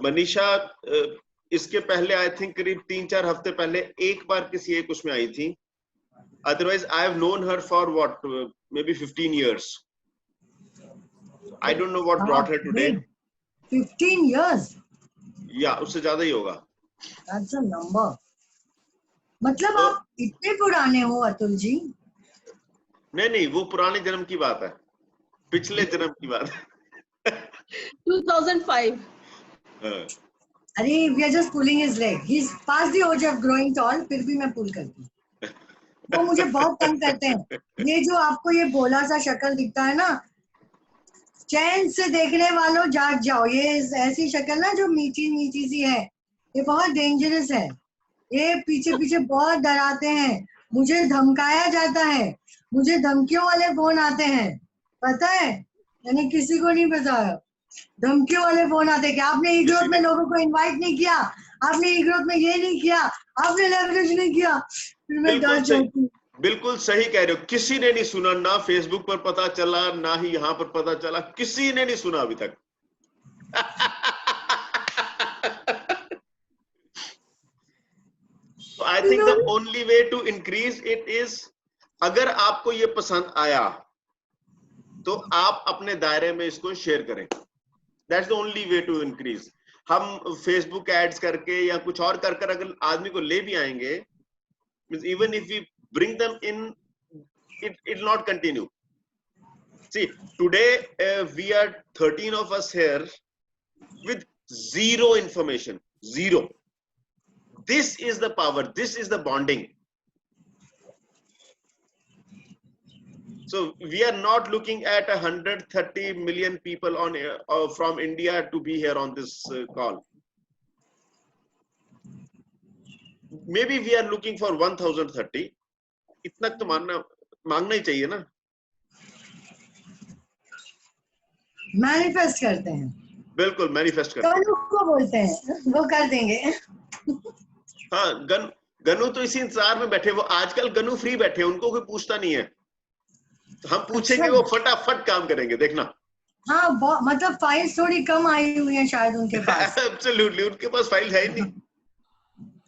Manisha इसके पहले आई थिंक करीब 3-4 हफ्ते पहले एक बार किसी एक उसमें आई थी। Otherwise I have known her for what may be 15 years. I don't know what brought her today. 15 years? Yeah, उससे ज्यादा ही होगा। That's a number. मतलब आप इतने पुराने हो अतुल जी? नहीं, वो पुराने जन्म की बात है, पिछले जन्म की बात है। 2005. अरे we are just pulling his leg. He's past the age of growing tall. फिर भी मैं पुल करती हूँ। वो मुझे बहुत तंग करते हैं। ये जो आपको ये भोला सा शक्ल दिखता है ना, चैन से देखने वालों जाग जाओ। ये ऐसी शक्ल ना जो मीठी मीठी सी है, ये बहुत डेंजरस है। ये पीछे पीछे बहुत डराते हैं। मुझे धमकाया जाता है, मुझे धमकियों वाले फोन आते हैं, पता है? मैंने किसी को नहीं बताया। धमकियों वाले फोन आते हैं कि आपने ई ग्रोथ में लोगों को इनवाइट नहीं किया, आपने ई ग्रोथ में ये नहीं किया, आपने लेवरेज नहीं किया। फिर मैं डर जाती हूँ। बिल्कुल सही कह रहे हो। किसी ने नहीं सुना, ना फेसबुक पर पता चला, ना ही यहाँ पर पता चला, किसी ने नहीं सुना अभी तक। So I think the only way to increase it is, अगर आपको ये पसंद आया तो आप अपने दायरे में इसको शेयर करें। That's the only way to increase. हम फेसबुक एड्स करके या कुछ और कर कर अगर आदमी को ले भी आएंगे, even if we bring them in, it will not continue. See, today we are 13 of us here with zero information, zero. This is the power, this is the bonding. So we are not looking at 130 million people on from India to be here on this call. Maybe we are looking for 1030. इतना तो मांगना ही चाहिए ना। Manifest करते हैं। बिल्कुल manifest करते हैं। गनु को बोलते हैं, वो कर देंगे। हाँ, गनु तो इसी इंतजार में बैठे। वो आजकल गनु फ्री बैठे, उनको कोई पूछता नहीं है। हम पूछेंगे वो फटाफट काम करेंगे, देखना। हाँ, मतलब फाइल्स थोड़ी कम आई हुई हैं शायद उनके पास। एब्सोल्युटली, उनके पास फाइल है ही नहीं।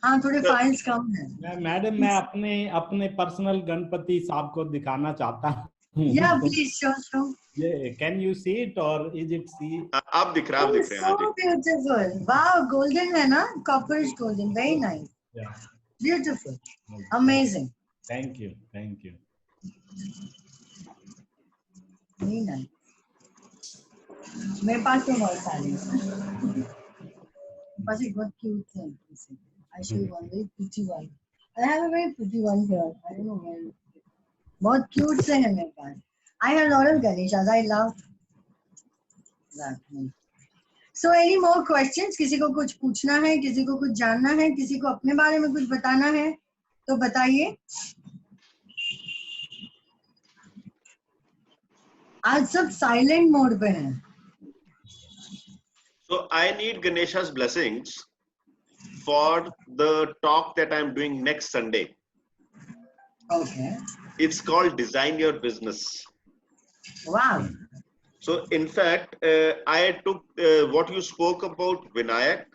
हाँ, थोड़े फाइल्स कम है। मैडम, मैं अपने पर्सनल गणपति साहब को दिखाना चाहता हूँ। या प्लीज शो। ये कैन यू सी इट और इज इट सी? आप दिख रहे हैं। So beautiful. वाओ, गोल्डन है ना, copperish golden, very nice, beautiful, amazing. Thank you, thank you. Very nice. मेरे पास तो बहुत सारे हैं। बस एक बहुत क्यूट है। I show you one very pretty one. I have a very pretty one here. I don't know where. बहुत cute से है मेरे पास. I have a lot of Ganeshas. I love that one. So any more questions? किसी को कुछ पूछना है, किसी को कुछ जानना है, किसी को अपने बारे में कुछ बताना है, तो बताइए। आज सब साइलेंट मोड पे हैं। So I need Ganesha's blessings for the talk that I'm doing next Sunday. Okay. It's called Design Your Business. Wow. So in fact, I took what you spoke about Vinayak.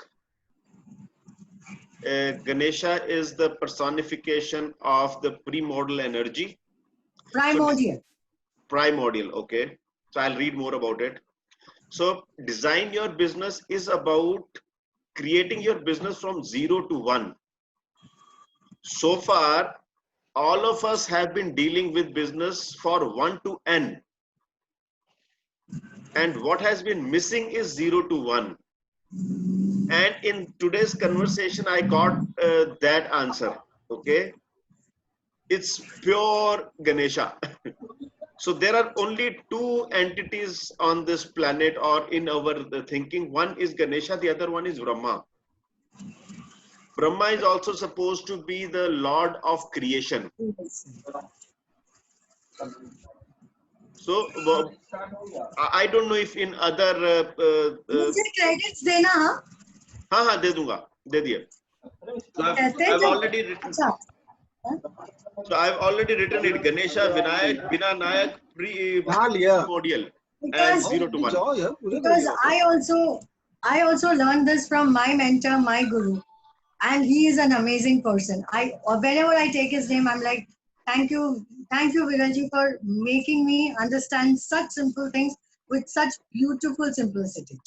Ganesha is the personification of the primordial energy. Primordial. Primordial, okay. So I'll read more about it. So Design Your Business is about creating your business from 0 to 1. So far, all of us have been dealing with business for 1 to n. And what has been missing is 0 to 1. And in today's conversation, I got that answer, okay? It's pure Ganesha. So there are only two entities on this planet or in our thinking. One is Ganesha, the other one is Brahma. Brahma is also supposed to be the Lord of creation. So I don't know if in other मुझे credits देना हाँ हाँ दे दूंगा, दे दिए. I've already written. So I've already written it. Ganesha, Vinayak, Vinanayak, primordial, and 0 to 1. Because I also learned this from my mentor, my guru, and he is an amazing person. Whenever I take his name, I'm like, thank you, Viralji, for making me understand such simple things with such beautiful simplicity.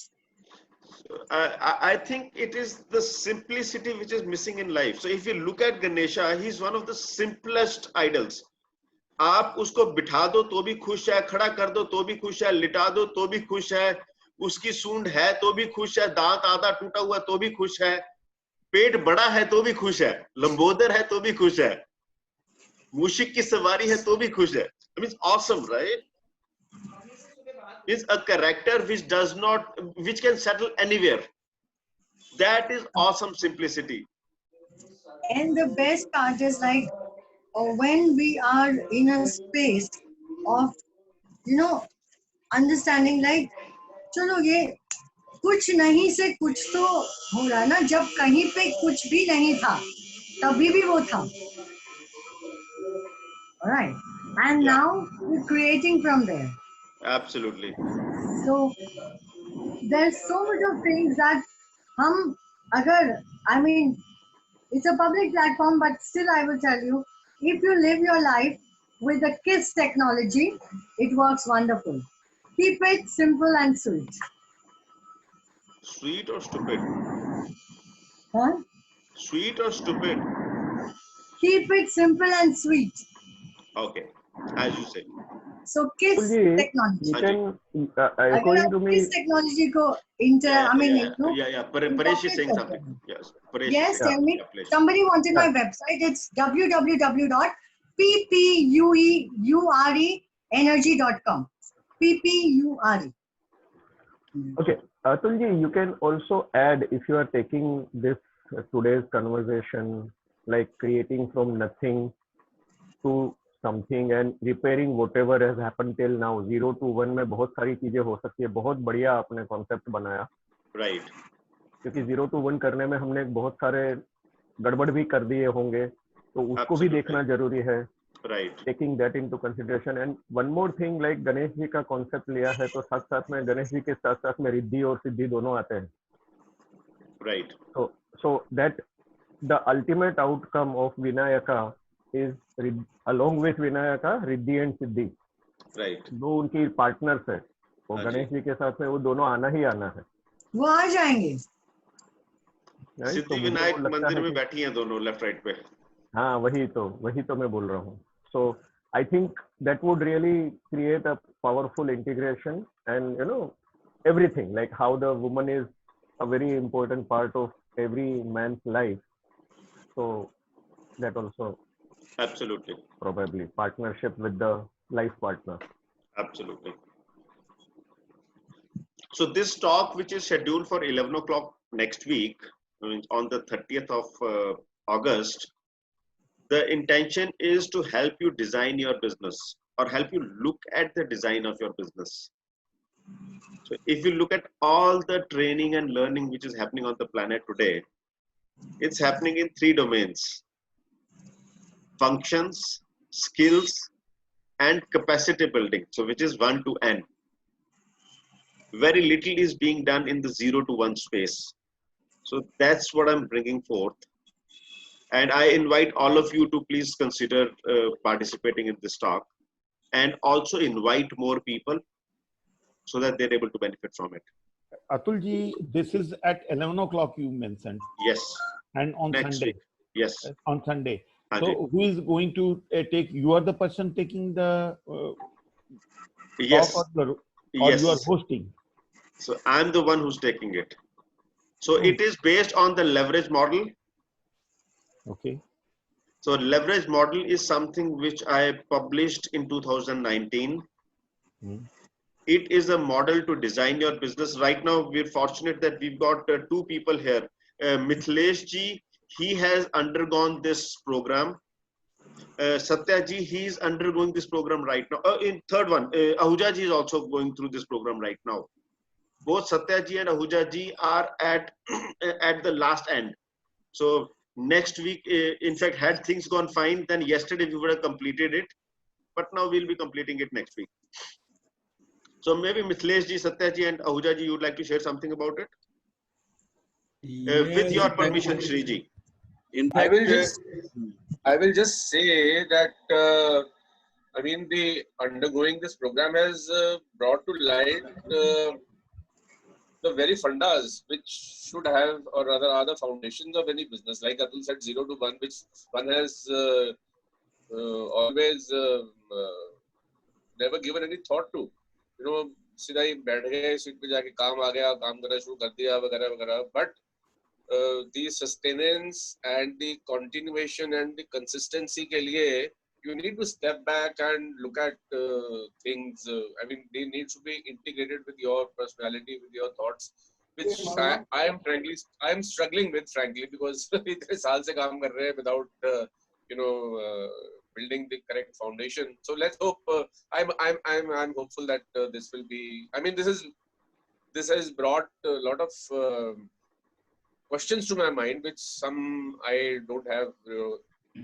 I think it is the simplicity which is missing in life. So if you look at Ganesha, he's one of the simplest idols. आप उसको बिठा दो तो भी खुश है, खड़ा कर दो तो भी खुश है, लिटा दो तो भी खुश है, उसकी सूंड है तो भी खुश है, दांत आधा टूटा हुआ तो भी खुश है, पेट बड़ा है तो भी खुश है, लंबोदर है तो भी खुश है, मूशिक की सवारी है तो भी खुश है. I mean, it's awesome, right? Is a character which can settle anywhere. That is awesome simplicity. And the best part is like when we are in a space of, understanding, like, चलो ये कुछ नहीं से कुछ तो हो रहा ना, जब कहीं पे कुछ भी नहीं था तभी भी वो था. All right, and now we're creating from there. Absolutely. So there's so much of things that it's a public platform, but still I will tell you, if you live your life with the KISS technology, it works wonderful. Keep it simple and sweet. Sweet or stupid? Huh? Sweet or stupid? Keep it simple and sweet. Okay, as you say. So KISS technology. You can, according to me, KISS technology ko Paresh is saying something. Yes. Paresh. Yes, tell me. Somebody wanted my website. It's www.ppurenergy.com. PPURE. Okay, Atulji, you can also add, if you are taking this today's conversation, like creating from nothing to something and repairing whatever has happened till now. 0 to 1 में बहुत सारी चीजें हो सकती है. बहुत बढ़िया आपने कॉन्सेप्ट बनाया. Right. क्योंकि 0 to 1 करने में हमने बहुत सारे गड़बड़ भी कर दिए होंगे, तो उसको भी देखना जरूरी है. Right. Taking that into consideration. And one more thing, like Ganesh ji का कॉन्सेप्ट लिया है, तो साथ साथ में गणेश जी के साथ साथ में रिद्धि और सिद्धि दोनों आते हैं. Right. So that the ultimate outcome of Vinayaka is along with Vinayaka, Riddhi and Siddhi. Right. दो उनकी पार्टनर्स है, वो गणेश जी के साथ में वो दोनों आना ही आना है. वो आ जाएंगे. सिद्धि विनायक मंदिर में बैठी हैं दोनों लेफ्ट राइट पे. हाँ, वही तो मैं बोल रहा हूँ. So I think that would really create a powerful integration, and everything, like how the woman is a very important part of every man's life. So that also. Absolutely. Probably partnership with the life partner. Absolutely. So this talk, which is scheduled for 11 o'clock next week, on the 30th of August, the intention is to help you design your business or help you look at the design of your business. So if you look at all the training and learning which is happening on the planet today, it's happening in 3 domains: functions, skills, and capacity building. So which is 1 to N. Very little is being done in the 0 to 1 space. So that's what I'm bringing forth. And I invite all of you to please consider participating in this talk, and also invite more people so that they're able to benefit from it. Atul ji, this is at 11 o'clock you mentioned. Yes. And on next Sunday. Week. Yes. On Sunday. Haan ji. So who is going to take? You are the person taking the yes. talk, or yes. you are hosting? So I'm the one who's taking it. So it is based on the leverage model. Okay. So leverage model is something which I published in 2019. It is a model to design your business. Right now, we're fortunate that we've got 2 people here. Mithilesh ji he has undergone this program. Satya ji, he is undergoing this program right now. In third one, Ahuja ji is also going through this program right now. Both Satya ji and Ahuja ji are at at the last end. So next week, in fact, had things gone fine, then yesterday we would have completed it, but now we'll be completing it next week. So maybe Mithlesh ji, Satya ji, and Ahuja ji, you would like to share something about it? With your permission, Shri ji. In fact, I will just say that I mean, the undergoing this program has brought to light the very fundas which should have, or rather are the foundations of any business. Like Atul said, 0 to 1, which one has always never given any thought to. You know, सीधा ही बैठ गए, seat पे जाके काम आ गया, काम करना शुरू कर दिया, वगैरह वगैरह. But the sustenance and the continuation and the consistency के लिए, you need to step back and look at things. I mean, they need to be integrated with your personality, with your thoughts, which I am struggling with, frankly, because इतने साल से काम कर रहे हैं without building the correct foundation. So let's hope. I'm hopeful that this will be. I mean, this has brought a lot of questions to my mind, which some I don't have.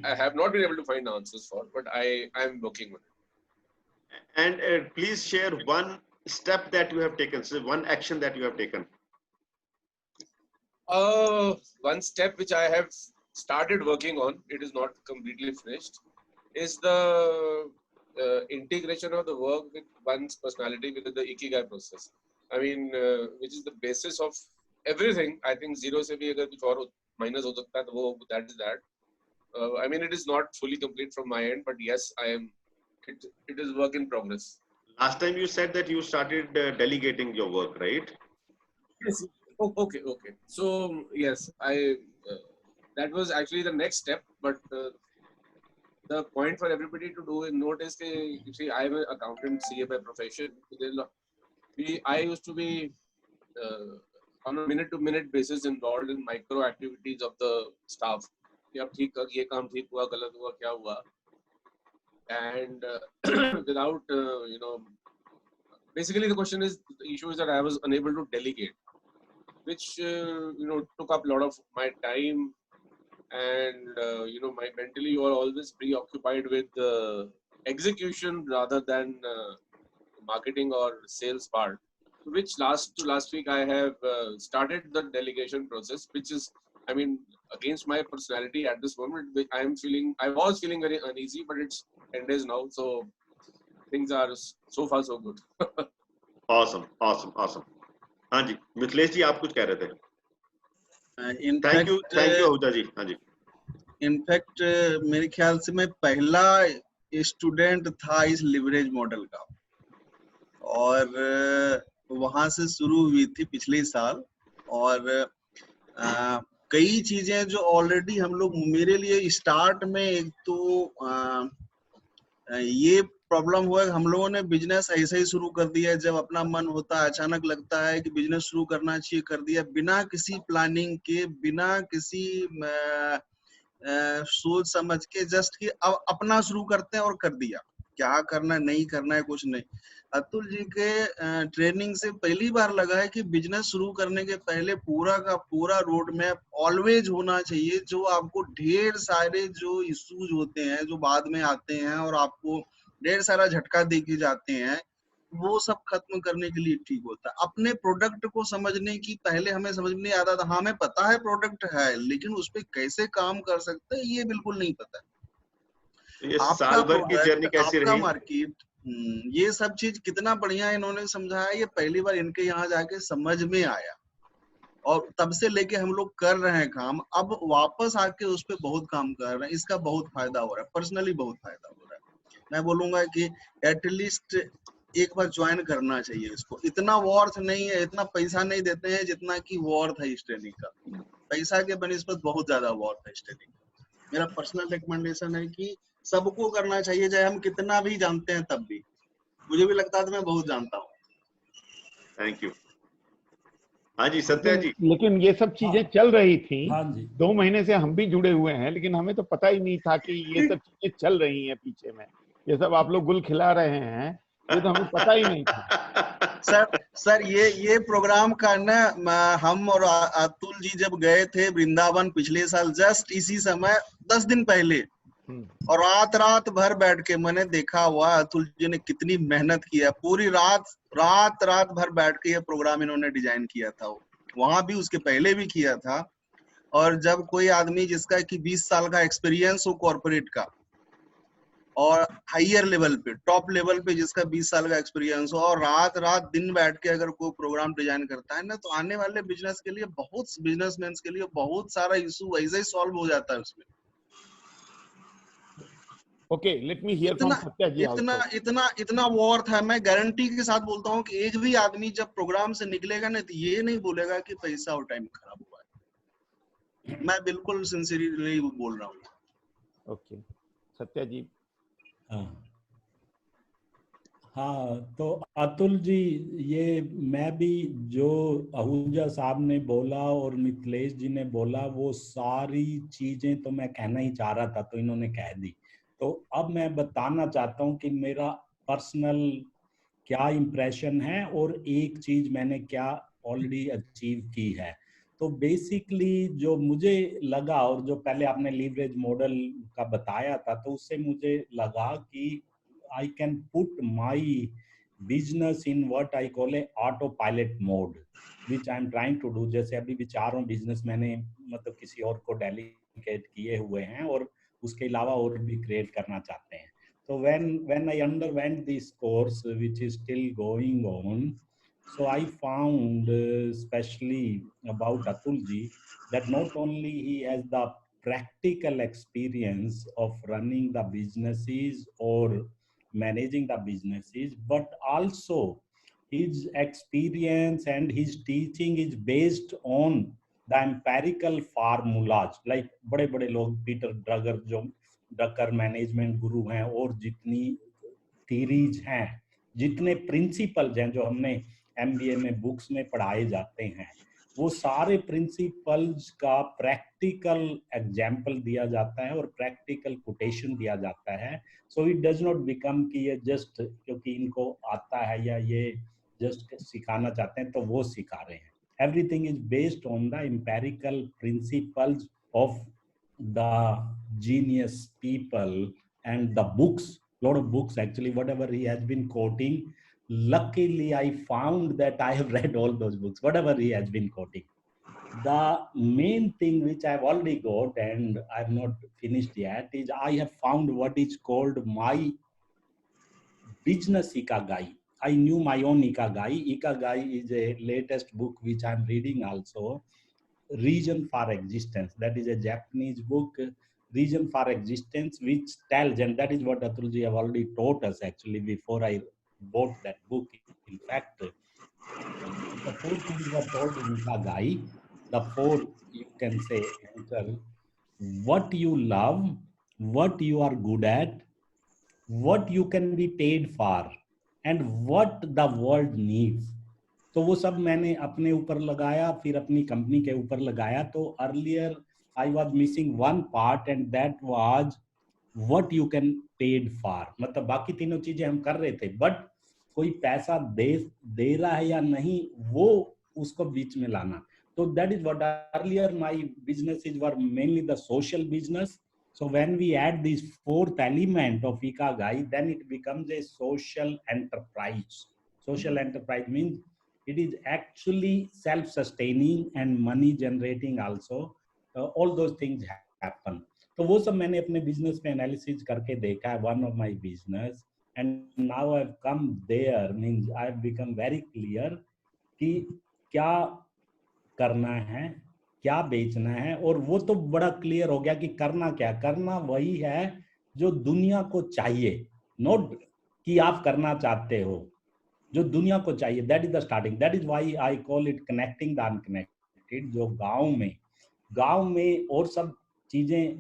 I have not been able to find answers for, but I am working on it. And please share one step that you have taken, so one action that you have taken. One step which I have started working on, it is not completely finished, is the integration of the work with one's personality within the Ikigai process. I mean, which is the basis of everything. I think zero se bhi agar kuch aur minus ho sakta hai, to that is that. I mean, it is not fully complete from my end, but yes, it is work in progress. Last time you said that you started delegating your work, right? Yes. Okay. So yes, that was actually the next step, but the point for everybody to do is notice that, you see, I am an accountant, CA by profession. I used to be on a minute-to-minute basis involved in micro activities of the staff. ये काम ठीक हुआ, गलत हुआ, क्या हुआ, and without basically the question is, the issue is that I was unable to delegate, which took up a lot of my time, and my mentally you are always preoccupied with execution rather than marketing or sales part, which last week I have started the delegation process, which is, I mean, against my personality at this moment. I was feeling very uneasy, but it's 10 days now, so things are so far so good. Awesome. हाँ जी, मिथिलेश जी आप कुछ कह रहे थे. Thank you Ahuja जी. हाँ जी. In fact मेरे ख्याल से मैं पहला स्टूडेंट था इस लिवरेज मॉडल का, और वहां से शुरू हुई थी पिछले साल, और कई चीजें जो ऑलरेडी हम लोग, मेरे लिए स्टार्ट में एक तो ये प्रॉब्लम हुआ, हम लोगों ने बिजनेस ऐसे ही शुरू कर दिया, जब अपना मन होता है, अचानक लगता है कि बिजनेस शुरू करना चाहिए, कर दिया बिना किसी प्लानिंग के, बिना किसी सोच समझ के, जस्ट कि अब अपना शुरू करते हैं और कर दिया, क्या करना नहीं करना है कुछ नहीं. अतुल जी के ट्रेनिंग से पहली बार लगा है कि बिजनेस शुरू करने के पहले पूरा का पूरा रोड मैप ऑलवेज होना चाहिए, जो आपको ढेर सारे जो इश्यूज होते हैं जो बाद में आते हैं और आपको ढेर सारा झटका दे के जाते हैं, वो सब खत्म करने के लिए ठीक होता है. अपने प्रोडक्ट को समझने की पहले हमें समझ में नहीं आता था. हमें पता है प्रोडक्ट है, लेकिन उस पर कैसे काम कर सकते हैं ये बिल्कुल नहीं पता. साल भर की जर्नी कैसी रही, मार्केट, ये सब चीज कितना बढ़िया इन्होंने समझाया, ये पहली बार इनके यहाँ जाके समझ में आया, और तब से लेके हम लोग कर रहे हैं काम. अब वापस आके उस पर बहुत काम कर रहे हैं, इसका बहुत फायदा हो रहा है, पर्सनली बहुत फायदा हो रहा है. मैं बोलूंगा कि एटलीस्ट एक बार ज्वाइन करना चाहिए इसको. इतना वॉर्थ नहीं है, इतना पैसा नहीं देते हैं जितना कि वॉर्थ है इस ट्रेनिंग का. पैसा के बनिस्बत बहुत ज्यादा वॉर्थ है इस ट्रेनिंग का. मेरा पर्सनल रिकमेंडेशन है कि सबको करना चाहिए, चाहे हम कितना भी जानते हैं तब भी. मुझे भी लगता है मैं बहुत जानता हूँ. Thank you. हाँ जी सत्या जी। लेकिन ये सब चीजें चल रही थी। हाँ जी। 2 महीने से हम भी जुड़े हुए हैं, लेकिन हमें तो पता ही नहीं था कि ये सब चीजें चल रही हैं पीछे में। ये सब आप लोग गुल खिला रहे हैं, ये तो हमें पता ही नहीं था। सर ये प्रोग्राम का ना, हम और अतुल जी जब गए थे वृंदावन पिछले साल, जस्ट इसी समय 10 दिन पहले, और रात भर बैठ के मैंने देखा हुआ अतुल जी ने कितनी मेहनत किया। पूरी रात भर बैठ के ये प्रोग्राम इन्होंने डिजाइन किया था। वहां भी उसके पहले भी किया था। और जब कोई आदमी जिसका कि 20 साल का एक्सपीरियंस हो कॉर्पोरेट का, और हायर लेवल पे, टॉप लेवल पे जिसका 20 साल का एक्सपीरियंस हो, और रात दिन बैठ के अगर कोई प्रोग्राम डिजाइन करता है ना, तो आने वाले बिजनेस के लिए, बहुत बिजनेसमैन के लिए बहुत सारा इशू वैसे ही सॉल्व हो जाता है उसमें। Okay, let me hear from Satya ji also. इतना वर्थ है। मैं गारंटी के साथ बोलता हूँ कि एक भी आदमी जब प्रोग्राम से निकलेगा ना, तो ये नहीं बोलेगा कि पैसा और टाइम खराब हुआ है। मैं बिल्कुल सिंसियरली बोल रहा हूँ। ओके सत्या जी। हाँ, तो अतुल जी, ये मैं भी जो आहूजा साहब ने बोला और मिथिलेश जी ने बोला, वो सारी चीजें तो मैं कहना ही चाह रहा था, तो इन्होंने कह दी। तो अब मैं बताना चाहता हूँ कि मेरा पर्सनल क्या इम्प्रेशन है और एक चीज मैंने क्या ऑलरेडी अचीव की है। तो बेसिकली जो मुझे लगा, और जो पहले आपने लीवरेज मॉडल का बताया था, तो उससे मुझे लगा कि I can put my business in what I call a autopilot mode, which I am trying to do. जैसे अभी भी 4 बिजनेस मैंने मतलब किसी और को डेलीगेट किए हुए हैं, और उसके अलावा और भी क्रिएट करना चाहते हैं। So when I underwent this course, which is still going on, so I found, especially about Atul ji, that not only he has the practical experience of running the businesses or managing the businesses, but also his experience and his teaching is based on the empirical formulas. Like बड़े बड़े लोग, Peter ड्रगर जो Drucker management गुरु हैं, और जितनी theories हैं, जितने principles हैं जो हमने MBA में बुक्स में पढ़ाए जाते हैं, वो सारे प्रिंसिपल्स का प्रैक्टिकल एग्जाम्पल दिया जाता है और प्रैक्टिकल कोटेशन दिया जाता है। So it does not become कि ये जस्ट क्योंकि इनको आता है या ये जस्ट सिखाना चाहते हैं तो वो सिखा रहे हैं। Everything is based on the empirical principles of the genius people and the books, lot of books actually, whatever he has been quoting. Luckily, I found that I have read all those books, whatever he has been quoting. The main thing which I've already got and I've not finished yet is I have found what is called my business Ikigai. I knew my own Ikigai. Ikigai is a latest book which I'm reading also, Reason for Existence. That is a Japanese book, Reason for Existence, which tells, and that is what Atulji have already taught us actually before I bought that book. In fact, the 4 things were told in Ikigai. The 4, you can say, answer: what you love, what you are good at, what you can be paid for, and what the world needs. तो वो सब मैंने अपने ऊपर लगाया, फिर अपनी company के ऊपर लगाया। तो earlier I was missing one part, and that was what you can paid for. मतलब बाकी तीनों चीजें हम कर रहे थे, बट कोई पैसा दे रहा है या नहीं, वो उसको बीच में लाना। तो that is what earlier my businesses were mainly the social business. So when we add this 4th element of Ikigai, then it becomes a social enterprise. Social enterprise means it is actually self-sustaining and money generating also. All those things happen. तो वो सब मैंने अपने business में analysis करके देखा है, one of my business, and now I've come there, means I've become very clear कि क्या करना है, क्या बेचना है, और वो तो बड़ा क्लियर हो गया कि करना क्या, करना वही है जो दुनिया को चाहिए, नोट कि आप करना चाहते हो, जो दुनिया को चाहिए। That is the starting, that is why I call it connecting the unconnected. जो गांव में और सब चीजें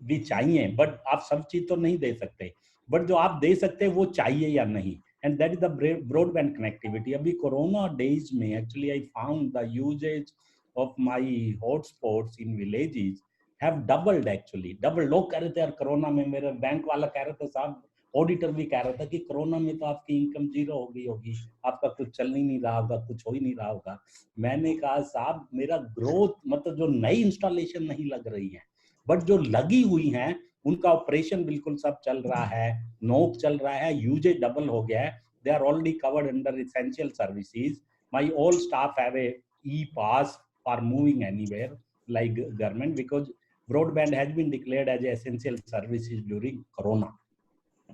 भी चाहिए, बट आप सब चीज तो नहीं दे सकते, बट जो आप दे सकते हैं वो चाहिए या नहीं, and that is the broadband connectivity. Abhi corona days mein actually I found the usage of my hotspots in villages have doubled actually, double. लोग कह रहे थे यार कोरोना में, मेरा बैंक वाला कह रहा था, साहब ऑडिटर भी कह रहा था कि कोरोना में तो आपकी इनकम जीरो हो गई होगी, आपका कुछ चल ही नहीं रहा होगा, कुछ हो ही नहीं रहा होगा। मैंने कहा साहब मेरा ग्रोथ मतलब जो नई इंस्टॉलेशन नहीं लग रही है, बट जो लगी हुई हैं उनका ऑपरेशन बिल्कुल सब चल रहा है, नोक चल रहा है, यूजेज डबल हो गया है। They are already covered under essential services. My all staff have a e-pass for moving anywhere like government, because broadband has been declared as essential services during corona।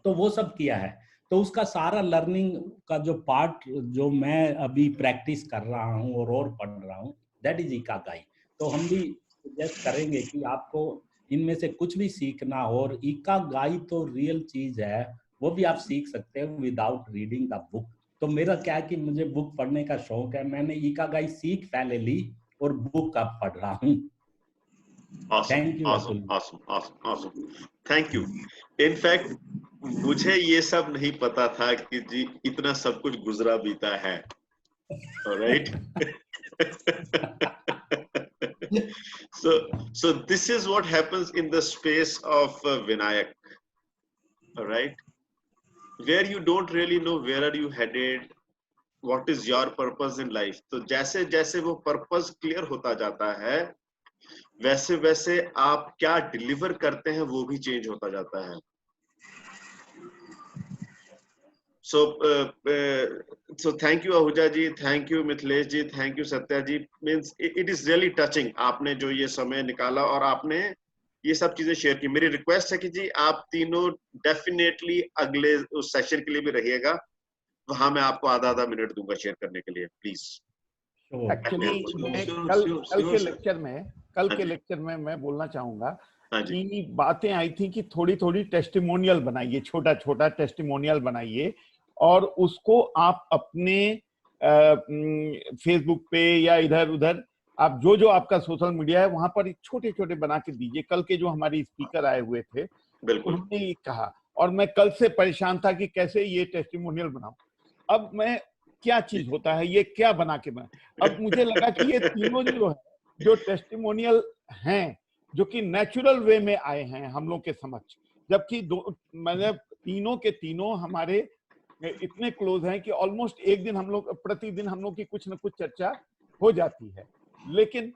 तो वो सब किया है। तो उसका सारा लर्निंग का जो पार्ट जो मैं अभी प्रैक्टिस कर रहा हूँ और पढ़ रहा हूँ, दैट इज इकागाई। तो हम भी सजेस्ट करेंगे कि आपको इनमें से कुछ भी सीखना हो, और इकागाई तो रियल चीज है, वो भी आप सीख सकते हो विदाउट रीडिंग द बुक। तो मेरा क्या है कि मुझे बुक पढ़ने का शौक है, मैंने इकागाई सीख पहले ली और बुक अब पढ़ रहा हूँ। Awesome, awesome, awesome, awesome, awesome. Thank you. In fact, मुझे ये सब नहीं पता था कि जी इतना सब कुछ गुजरा बीता है। Alright? So this is what happens in the space of Vinayak. Alright? Where you don't really know where are you headed, what is your purpose in life. तो जैसे जैसे वो purpose clear होता जाता है, वैसे वैसे आप क्या डिलीवर करते हैं वो भी चेंज होता जाता है। So thank you Ahuja ji, thank you Mithilesh ji, thank you Satya ji. Means it is really touching, आपने जो ये समय निकाला और आपने ये सब चीजें शेयर की। मेरी रिक्वेस्ट है कि जी आप तीनों डेफिनेटली अगले उस सेशन के लिए भी रहिएगा, वहां मैं आपको आधा मिनट दूंगा शेयर करने के लिए, प्लीज। एक्चुअली कल के लेक्चर में मैं बोलना चाहूंगा कि बातें आई थी कि थोड़ी थोड़ी टेस्टिमोनियल बनाइए, छोटा छोटा टेस्टिमोनियल बनाइए, और उसको आप अपने फेसबुक पे या इधर उधर आप जो आपका सोशल मीडिया है वहां पर छोटे छोटे बना के दीजिए। कल के जो हमारे स्पीकर आए हुए थे उन्होंने ये कहा, और मैं कल से परेशान था कि कैसे ये टेस्टिमोनियल बनाऊं। अब मैं क्या चीज होता है, ये क्या बना के बना, अब मुझे लगा कि ये तीनों जो है जो टेस्टिमोनियल हैं, जो कि नेचुरल वे में आए हैं हम लोग के समक्ष, जबकि मतलब तीनों के तीनों हमारे इतने क्लोज हैं कि ऑलमोस्ट एक दिन हम लोग प्रतिदिन हम लोग की कुछ न कुछ चर्चा हो जाती है। लेकिन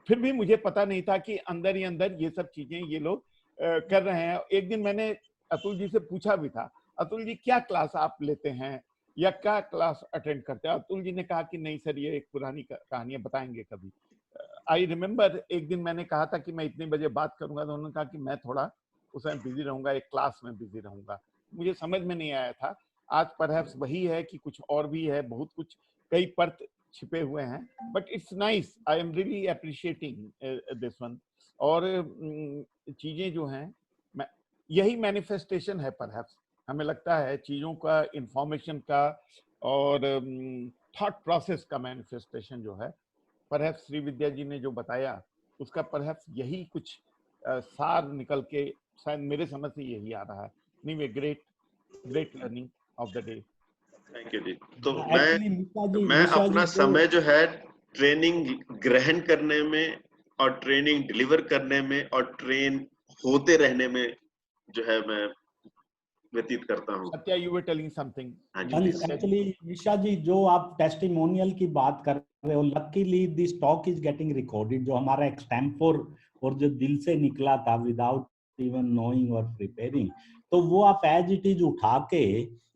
फिर भी मुझे पता नहीं था कि अंदर ही अंदर ये सब चीजें ये लोग कर रहे हैं। एक दिन मैंने अतुल जी से पूछा भी था, अतुल जी क्या क्लास आप लेते हैं या क्या क्लास अटेंड करते हैं? अतुल जी ने कहा कि नहीं सर, ये एक पुरानी कहानियां बताएंगे कभी। आई रिमेम्बर एक दिन मैंने कहा था कि मैं इतने बजे बात करूंगा, तो उन्होंने कहा कि मैं थोड़ा उस टाइम बिजी रहूंगा, एक क्लास में बिजी रहूंगा। मुझे समझ में नहीं आया था। आज परहैप्स वही है कि कुछ और भी है, बहुत कुछ कई परत छिपे हुए हैं, but it's nice, I am really appreciating this one. और चीजें जो हैं यही मैनिफेस्टेशन है परहैप्स, हमें लगता है चीजों का, इंफॉर्मेशन का और थॉट प्रोसेस का मैनिफेस्टेशन जो है, परहैप्स श्रीविद्या जी ने जो बताया उसका परहैप्स यही कुछ सार निकल के शायद मेरे समझ से यही आ रहा है। Anyway, great learning of the day. Thank you जी। तो मैं अपना समय जो है ट्रेनिंग ग्रहण करने में और ट्रेनिंग डिलीवर करने में और ट्रेन होते रहने में जो है मैं व्यतीत करता हूँ। Satya, you were telling something. Actually Nisha ji, जो आप टेस्टिमोनियल की बात कर रहे हो, luckily this talk is getting recorded. जो हमारा एक्सटेम्पोर और जो दिल से निकला था विदाउट इवन नोइंग और प्रिपेयरिंग, तो वो आप एज इट इज उठा के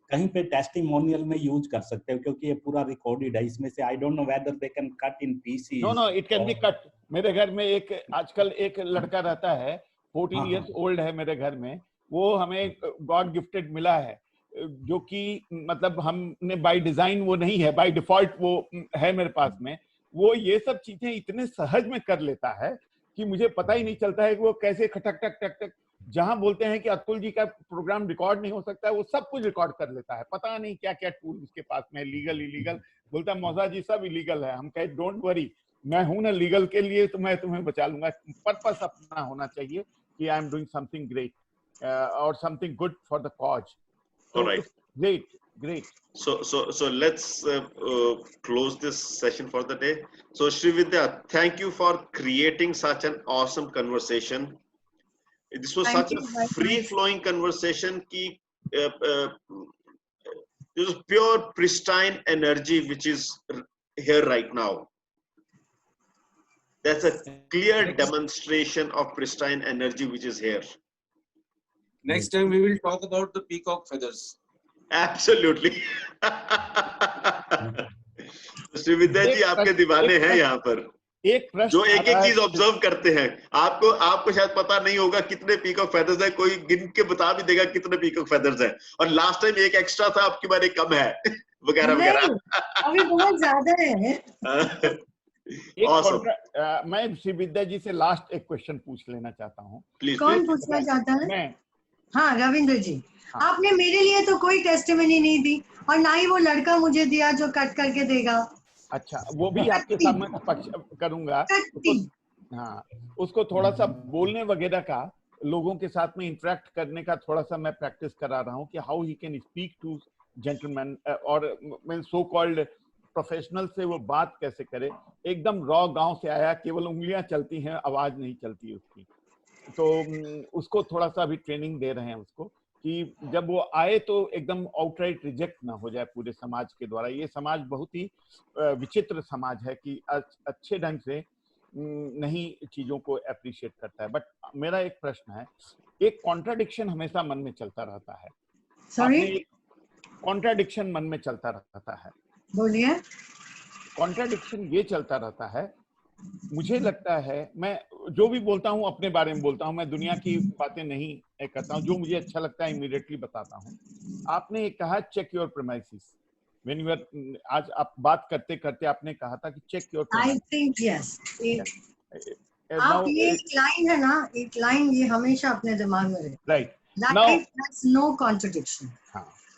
कहीं पे टेस्टिमोनियल में यूज कर सकते हो, क्योंकि ये पूरा रिकॉर्डेड है। इसमें से I don't know whether they can cut in pieces. No, it can be cut. मेरे घर में एक आजकल एक लड़का रहता है, 14 इयर्स ओल्ड है मेरे घर में, वो हमें गॉड गिफ्टेड मिला है, जो कि मतलब हमने बाय डिजाइन वो नहीं है, बाय डिफॉल्ट वो है मेरे पास में। वो ये सब चीजें इतने सहज में कर लेता है कि मुझे पता ही नहीं चलता है कि वो कैसे खटक टक टक टक, जहां बोलते हैं कि अतुल जी का प्रोग्राम रिकॉर्ड नहीं हो सकता है, वो सब कुछ रिकॉर्ड कर लेता है। पता नहीं क्या क्या टूल उसके पास में, लीगल इलीगल, बोलता है मौसा जी सब इलीगल है। हम कहे डोंट वरी, मैं हूं ना लीगल के लिए, तो मैं तुम्हें बचा लूंगा। पर्पस अपना होना चाहिए कि I am doing something great और something good for the cause. Great. Great. So let's close this session for the day. So Srividya, thank you for creating such an awesome conversation. This was such a free-flowing conversation. This is pure, pristine energy which is here right now. That's a clear demonstration of pristine energy which is here. Next time we will talk about the peacock feathers. Absolutely. Shrividya ji आपके दीवाने हैं यहाँ पर, एक प्रश्न जो एक एक चीज ऑब्जर्व करते हैं। आपको शायद पता नहीं होगा कितने पीकॉक फेदर्स है, कोई गिन के बता भी देगा कितने पीकॉक फेदर्स है, और लास्ट टाइम एक एक्स्ट्रा था, आपकी बार एक कम है, वगैरह वगैरह। अभी बहुत ज्यादा है। awesome. मैं श्रीविद्या जी से लास्ट एक क्वेश्चन पूछ लेना चाहता हूँ। कौन पूछना चाहता है? मैं। हाँ रविंद्र जी, आपने मेरे लिए तो कोई टेस्टिमनी नहीं दी, और ना ही वो लड़का मुझे दिया जो कट करके देगा। अच्छा, वो भी आपके सामने करूंगा। हाँ, उसको थोड़ा सा बोलने वगैरह का, लोगों के साथ में इंटरेक्ट करने का थोड़ा सा मैं प्रैक्टिस करा रहा हूँ कि how he can speak to gentleman और सो कॉल्ड प्रोफेशनल से वो बात कैसे करे। एकदम रॉ गांव से आया, केवल उंगलियां चलती हैं, आवाज नहीं चलती उसकी। तो उसको थोड़ा सा अभी ट्रेनिंग दे रहे हैं उसको कि जब वो आए तो एकदम आउटराइट रिजेक्ट ना हो जाए पूरे समाज के द्वारा। ये समाज बहुत ही विचित्र समाज है कि अच्छे ढंग से नहीं चीजों को अप्रिशिएट करता है। बट मेरा एक प्रश्न है, एक कॉन्ट्राडिक्शन हमेशा मन में चलता रहता है। सॉरी, कॉन्ट्राडिक्शन मन में चलता रहता है। बोलिए। कॉन्ट्राडिक्शन ये चलता रहता है, मुझे लगता है, मैं जो भी बोलता हूँ अपने बारे में बोलता हूँ, मैं दुनिया की बातें नहीं करता हूँ, जो मुझे अच्छा लगता है इमीडिएटली बताता हूँ। आपने कहा check your premises, when you are, आज आप बात करते करते आपने कहा था कि check your I think yes. आप ये एक लाइन है ना, एक लाइन ये हमेशा अपने दिमाग में रहे। Right. Life has no contradiction.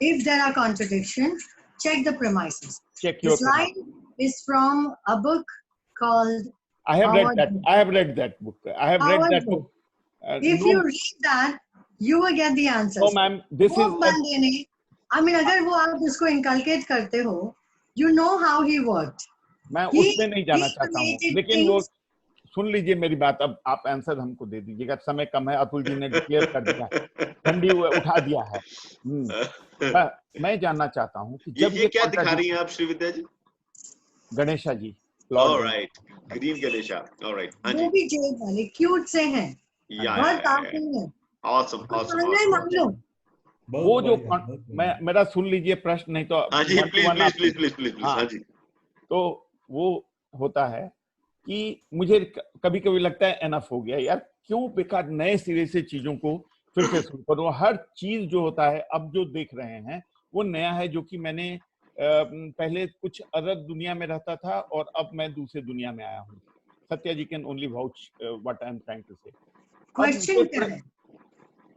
If there are contradiction, check the premises. Check your This line is from a book called I have read that. I have read that book. I have read that book. If you read that, you will get the answers. Oh, ma'am, this is. I mean, अगर वो आप उसको inculcate करते हो, you know how he worked. मैं उसमें नहीं जाना चाहता हूँ, लेकिन वो सुन लीजिए मेरी बात। अब आप आंसर हमको दे दीजिएगा, समय कम है। अतुल जी ने डिक्लेयर कर दिया, ठंडी उठा दिया है। मैं जानना चाहता हूँ कि जब ये क्या दिखा रही हैं आप Shrividya ji? Ganesha ji. Alright, green Ganesha. Alright, हाँ जी। वो भी जेल वाले क्यूट से हैं, बहुत ताकत है। Awesome, awesome. वो जो मेरा सुन लीजिए प्रश्न, नहीं तो हाँ जी, प्लीज। हाँ जी। तो वो होता है कि मुझे कभी कभी लगता है एनफ हो गया यार, क्यों बेकार नए सिरे से चीजों को फिर से शुरू करूं। हर चीज जो होता है, अब जो देख रहे हैं वो नया है, जो कि मैंने पहले कुछ अदर दुनिया में रहता था और अब मैं दूसरे दुनिया में आया हूँ। Satya ji can only vouch what I am trying to say.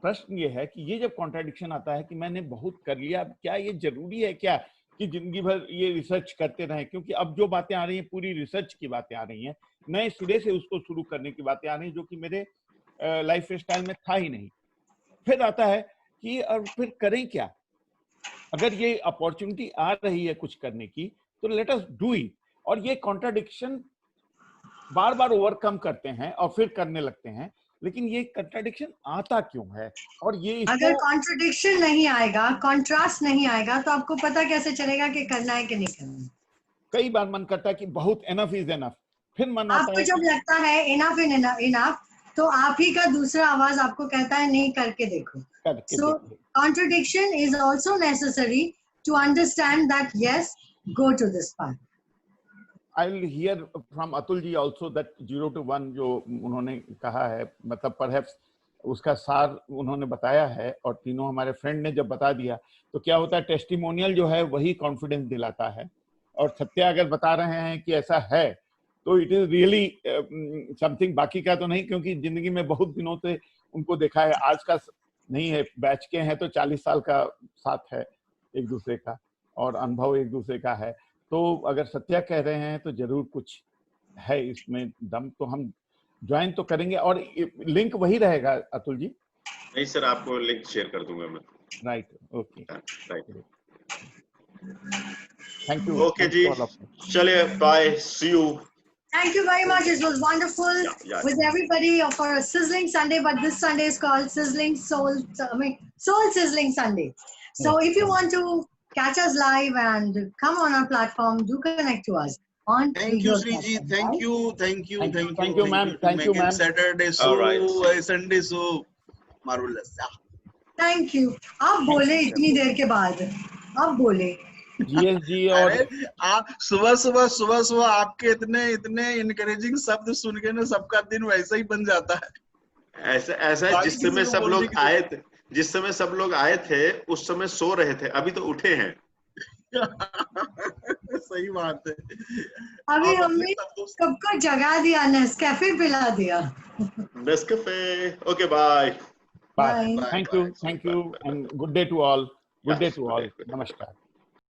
प्रश्न ये है कि ये जब कॉन्ट्राडिक्शन आता है कि मैंने बहुत कर लिया, क्या ये जरूरी है क्या कि जिंदगी भर ये रिसर्च करते रहें? क्योंकि अब जो बातें आ रही हैं पूरी रिसर्च की बातें आ रही हैं, नए सिरे से उसको शुरू करने की बातें आ रही हैं, जो कि मेरे लाइफ स्टाइल में था ही नहीं। फिर आता है कि अब फिर करें क्या? अगर ये अपॉर्चुनिटी आ रही है कुछ करने की, तो लेट अस डू इट। और ये कॉन्ट्राडिक्शन बार बार ओवरकम करते हैं और फिर करने लगते हैं, लेकिन ये कॉन्ट्राडिक्शन आता क्यों है? और ये अगर कॉन्ट्राडिक्शन नहीं आएगा, कॉन्ट्रास्ट नहीं आएगा, तो आपको पता कैसे चलेगा कि करना है कि नहीं करना? कई बार मन करता है कि बहुत एनफ इज एनफ, फिर मन आता है आपको जब लगता है इनफ इनफ, तो आप ही का दूसरा आवाज आपको कहता है नहीं, करके देखो। So contradiction is also necessary to understand that yes, go to this path. I'll hear from Atul ji also that 0 to 1 जो उन्होंने कहा है, मतलब perhaps उसका सार उन्होंने बताया है, और तीनों हमारे फ्रेंड ने जब बता दिया तो क्या होता है, टेस्टिमोनियल जो है वही कॉन्फिडेंस दिलाता है। और सत्या अगर बता रहे हैं कि ऐसा है तो इट इज रियली समथिंग। बाकी का तो नहीं, क्योंकि जिंदगी में बहुत दिनों से उनको देखा है, आज का नहीं है, बैच के हैं तो 40 साल का साथ है एक दूसरे का, और अनुभव एक दूसरे का है। तो अगर सत्या कह रहे हैं तो जरूर कुछ है इसमें दम, तो हम ज्वाइन तो करेंगे। और लिंक वही रहेगा अतुल जी? नहीं सर, आपको लिंक शेयर कर दूंगा मैं। Right, okay, right. Thank you. Okay, Thank जी. you all of you. चलिए, bye. See you. Thank you very much. It was wonderful with everybody for a sizzling Sunday, but this Sunday is called Sizzling Soul. Soul Sizzling Sunday. So if you want to catch us live and come on our platform, do connect to us. Thank you, Sriji. Thank you, thank you, thank you. Thank you, ma'am. Thank you, ma'am. Saturday so, Sunday so, marvelous. Thank you. आप बोले इतनी देर के बाद, आप बोले. GSG और आप सुबह आपके इतने इनकरेजिंग शब्द सुन के ना सबका दिन वैसा ही बन जाता है. ऐसा जिस समय सब लोग आए थे उस समय सो रहे थे, अभी तो उठे हैं. सही बात है. अभी हमने सबको जगा दिया, नेस्कैफे पिला दिया. Nescafe. Okay, bye. Bye. Thank you, and good day to all. Good day to all. Namaskar.